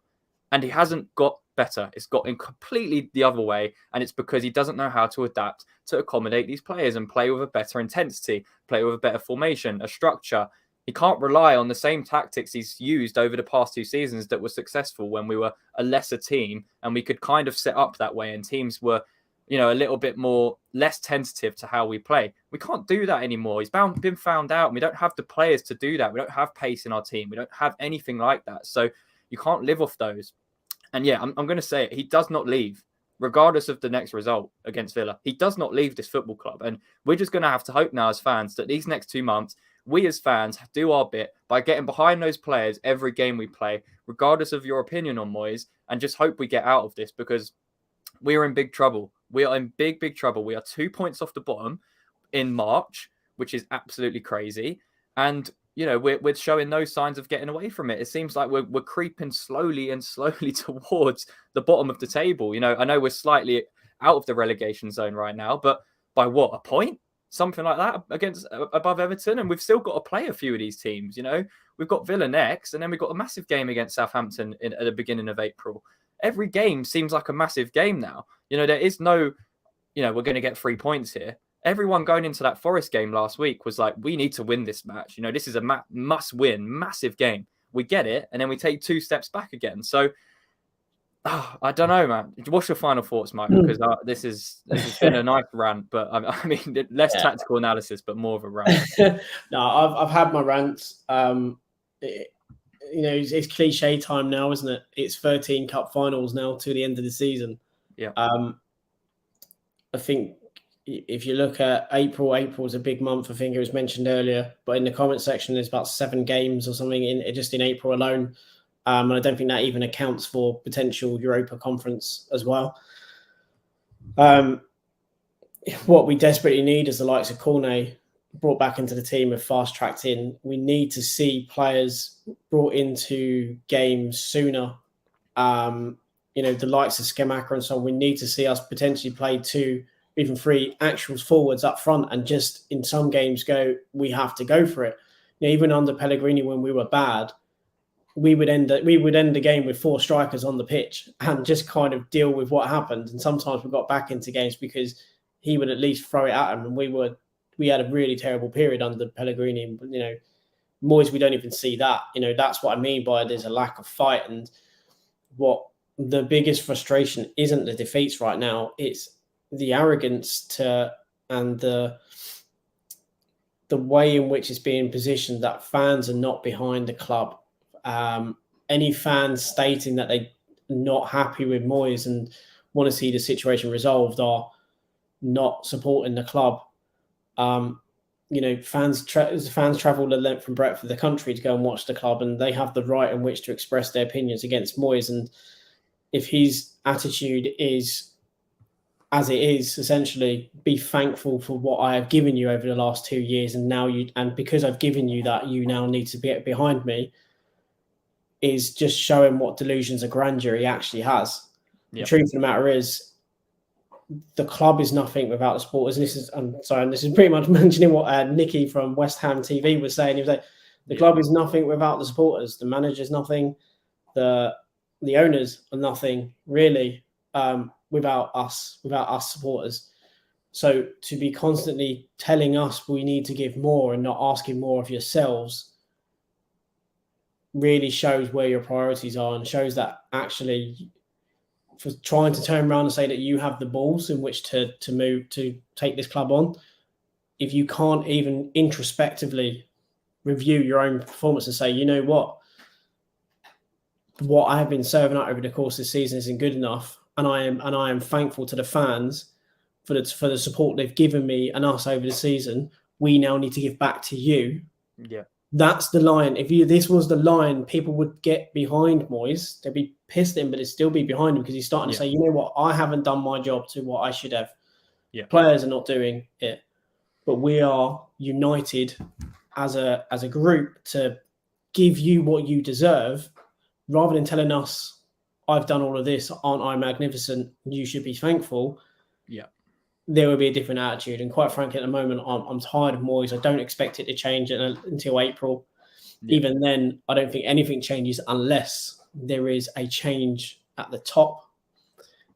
and he hasn't got better. It's gotten completely the other way, and it's because he doesn't know how to adapt to accommodate these players and play with a better intensity, play with a better formation, a structure. He can't rely on the same tactics he's used over the past 2 seasons that were successful when we were a lesser team and we could kind of set up that way and teams were, a little bit more less tentative to how we play. We can't do that anymore. He's been found out, and we don't have the players to do that. We don't have pace in our team. We don't have anything like that. So you can't live off those. And yeah, I'm going to say it. He does not leave, regardless of the next result against Villa. He does not leave this football club. And we're just going to have to hope now as fans that these next 2 months, we as fans do our bit by getting behind those players every game we play, regardless of your opinion on Moyes, and just hope we get out of this, because we are in big trouble. We are in big, big trouble. We are 2 points off the bottom in March, which is absolutely crazy. And we're showing no signs of getting away from it. It seems like we're creeping slowly towards the bottom of the table. I know we're slightly out of the relegation zone right now, but by what, a point? Something like that against above Everton, and we've still got to play a few of these teams. We've got Villa next, and then we've got a massive game against Southampton at the beginning of April. Every game seems like a massive game now. There is no, we're going to get 3 points here. Everyone going into that Forest game last week was like, we need to win this match. This is a must-win, massive game. We get it, and then we take 2 steps back again. So, I don't know, man. What's your final thoughts, Mike? Because this has been a nice rant, but I mean, less tactical analysis, but more of a rant. No, I've had my rants. It's cliche time now, isn't it? It's 13 cup finals now to the end of the season. Yeah. I think if you look at April is a big month. I think it was mentioned earlier, but in the comment section, there's about 7 games or something just in April alone. And I don't think that even accounts for potential Europa Conference as well. What we desperately need is the likes of Cornet brought back into the team and fast-tracked in. We need to see players brought into games sooner. The likes of Skemaker and so on. We need to see us potentially play 2, even 3 actuals forwards up front, and just in some games we have to go for it. Even under Pellegrini, when we were bad, we would end the game with 4 strikers on the pitch and just kind of deal with what happened. And sometimes we got back into games because he would at least throw it at him, and we had a really terrible period under Pellegrini. Moyes, we don't even see that. That's what I mean by there's a lack of fight. And what the biggest frustration isn't the defeats right now; it's the arrogance and the way in which it's being positioned that fans are not behind the club. Any fans stating that they're not happy with Moyes and want to see the situation resolved are not supporting the club. Fans travel the length and breadth of the country to go and watch the club, and they have the right in which to express their opinions against Moyes. And if his attitude is as it is, essentially, be thankful for what I have given you over the last 2 years, and because I've given you that, you now need to be behind me, is just showing what delusions of grandeur he actually has. Yep. The truth of the matter is, the club is nothing without the supporters. And this is pretty much mentioning what Nicky from West Ham TV was saying. He was like, the club is nothing without the supporters. The manager's nothing. The owners are nothing really without us supporters. So to be constantly telling us we need to give more and not asking more of yourselves really shows where your priorities are, and shows that actually, for trying to turn around and say that you have the balls in which to move to take this club on, if you can't even introspectively review your own performance and say, you know what I have been serving out over the course of the season isn't good enough, and I am thankful to the fans for the support they've given me and us over the season. We now need to give back to you. Yeah. That's the line. If this was the line, people would get behind Moyes. They'd be pissed at him, but they'd still be behind him, because he's starting to say, you know what, I haven't done my job to what I should have. Yeah. Players are not doing it, but we are united as a group to give you what you deserve, rather than telling us, I've done all of this, aren't I magnificent? You should be thankful. Yeah. There will be a different attitude. And quite frankly, at the moment, I'm tired of Moyes. I don't expect it to change until April. Yeah. Even then, I don't think anything changes unless there is a change at the top.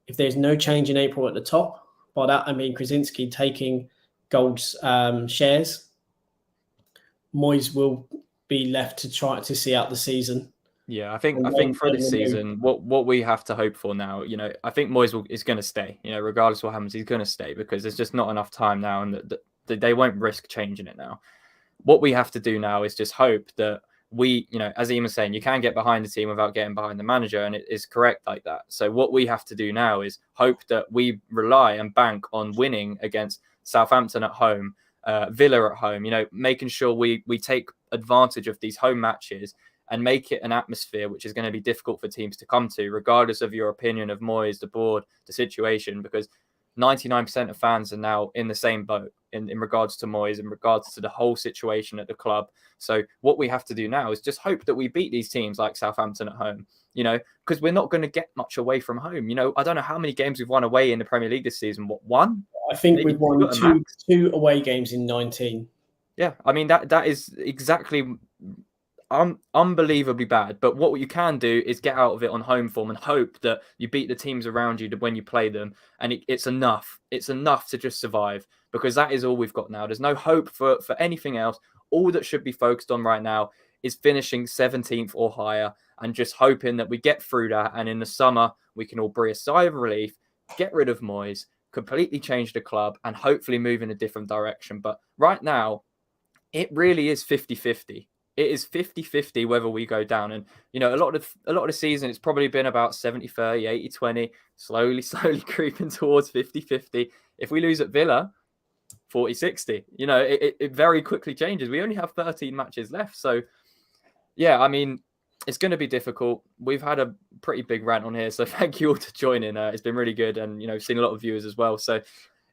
If there's no change in April at the top, by that I mean Krasinski taking Gold's shares, Moyes will be left to try to see out the season. Yeah, I think for this season, what we have to hope for now, I think Moyes is going to stay. Regardless of what happens, he's going to stay, because there's just not enough time now, and they won't risk changing it now. What we have to do now is just hope that we, as Ian was saying, you can get behind the team without getting behind the manager, and it is correct like that. So what we have to do now is hope that we rely and bank on winning against Southampton at home, Villa at home, making sure we take advantage of these home matches and make it an atmosphere which is going to be difficult for teams to come to, regardless of your opinion of Moyes, the board, the situation, because 99% of fans are now in the same boat in regards to Moyes, in regards to the whole situation at the club. So what we have to do now is just hope that we beat these teams like Southampton at home, because we're not going to get much away from home. I don't know how many games we've won away in the Premier League this season. What, one? I think we've won two away games in 19. Yeah, I mean, that is exactly unbelievably bad. But what you can do is get out of it on home form and hope that you beat the teams around you when you play them, and it's enough. It's enough to just survive, because that is all we've got now. There's no hope for anything else. All that should be focused on right now is finishing 17th or higher, and just hoping that we get through that, and in the summer we can all breathe a sigh of relief, get rid of Moyes, completely change the club, and hopefully move in a different direction. But right now, it really is 50-50. It is 50-50 whether we go down. And, a lot of the season, it's probably been about 70-30, 80-20, slowly creeping towards 50-50. If we lose at Villa, 40-60, it very quickly changes. We only have 13 matches left. So, yeah, I mean, it's going to be difficult. We've had a pretty big rant on here, so thank you all to joining. It's been really good, and, seen a lot of viewers as well. So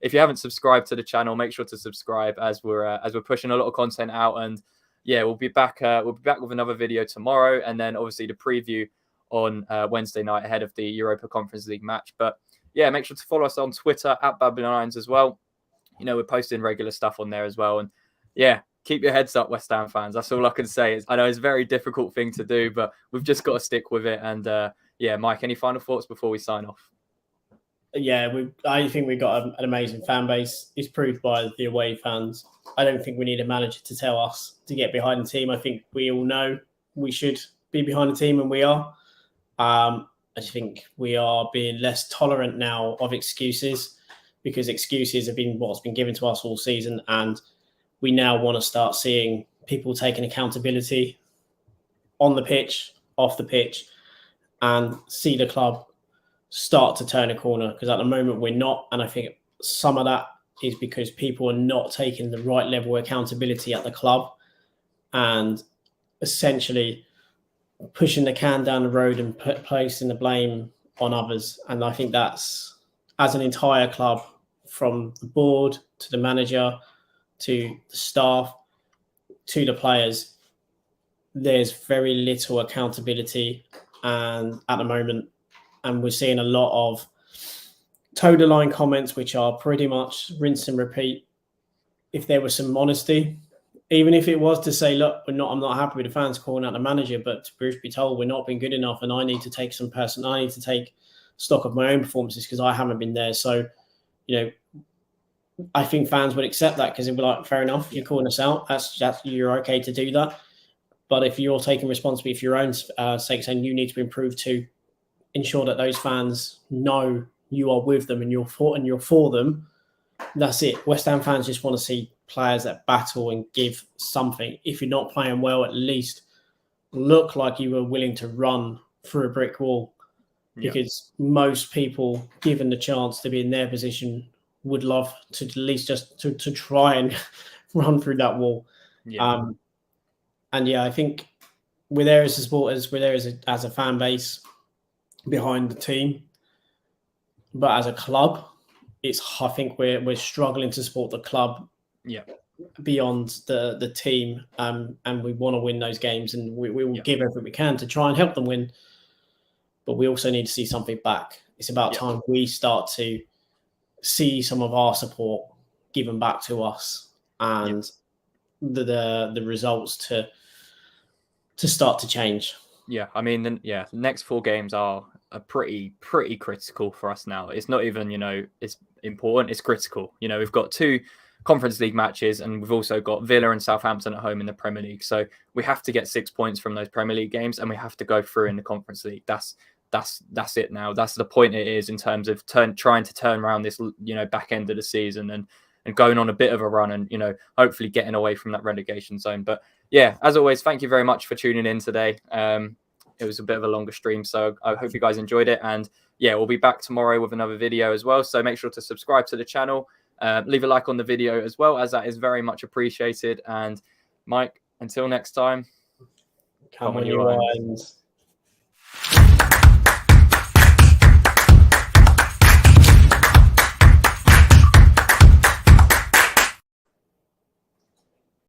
if you haven't subscribed to the channel, make sure to subscribe, as we're pushing a lot of content out. And yeah, we'll be back with another video tomorrow, and then obviously the preview on Wednesday night ahead of the Europa Conference League match. But yeah, make sure to follow us on Twitter at Babbling as well. We're posting regular stuff on there as well. And yeah, keep your heads up, West Ham fans. That's all I can say. I know it's a very difficult thing to do, but we've just got to stick with it. And yeah, Mike, any final thoughts before we sign off? Yeah, I think we've got an amazing fan base. It's proved by the away fans. I don't think we need a manager to tell us to get behind the team. I think we all know we should be behind the team, and we are. I think we are being less tolerant now of excuses, because excuses have been what's been given to us all season, and we now want to start seeing people taking accountability on the pitch, off the pitch, and see the club start to turn a corner, because at the moment we're not. And I think some of that is because people are not taking the right level of accountability at the club, and essentially pushing the can down the road and placing the blame on others. And I think that's, as an entire club, from the board to the manager to the staff to the players, there's very little accountability and at the moment. And we're seeing a lot of toe the line comments, which are pretty much rinse and repeat. If there was some honesty, even if it was to say, look, I'm not happy with the fans calling out the manager, but to Bruce be told we're not being good enough, and I need to take stock of my own performances because I haven't been there. So, I think fans would accept that because they'd be like, fair enough, you're calling us out. That's you're okay to do that. But if you're taking responsibility for your own sake, saying you need to improve to ensure that those fans know you are with them and you're for them, that's it. West Ham fans just want to see players that battle and give something. If you're not playing well, at least look like you were willing to run through a brick wall. Because most people, given the chance to be in their position, would love to at least just to try and run through that wall. I think we're there as supporters, we're there as a fan base behind the team. But as a club, I think we're struggling to support the club beyond the team. And we want to win those games, and we will give everything we can to try and help them win. But we also need to see something back. It's about time we start to see some of our support given back to us, and the results to start to change. Yeah, I mean, the next 4 games are pretty critical for us now. It's not even, it's important, it's critical. We've got 2 Conference League matches, and we've also got Villa and Southampton at home in the Premier League. So we have to get 6 points from those Premier League games, and we have to go through in the Conference League. That's it now. That's the point it is in terms of trying to turn around this, back end of the season and going on a bit of a run and, hopefully getting away from that relegation zone. But yeah, as always, thank you very much for tuning in today. It was a bit of a longer stream, so I hope you guys enjoyed it. And yeah, we'll be back tomorrow with another video as well. So make sure to subscribe to the channel, leave a like on the video as well, as that is very much appreciated. And Mike, until next time, come on, you Irons.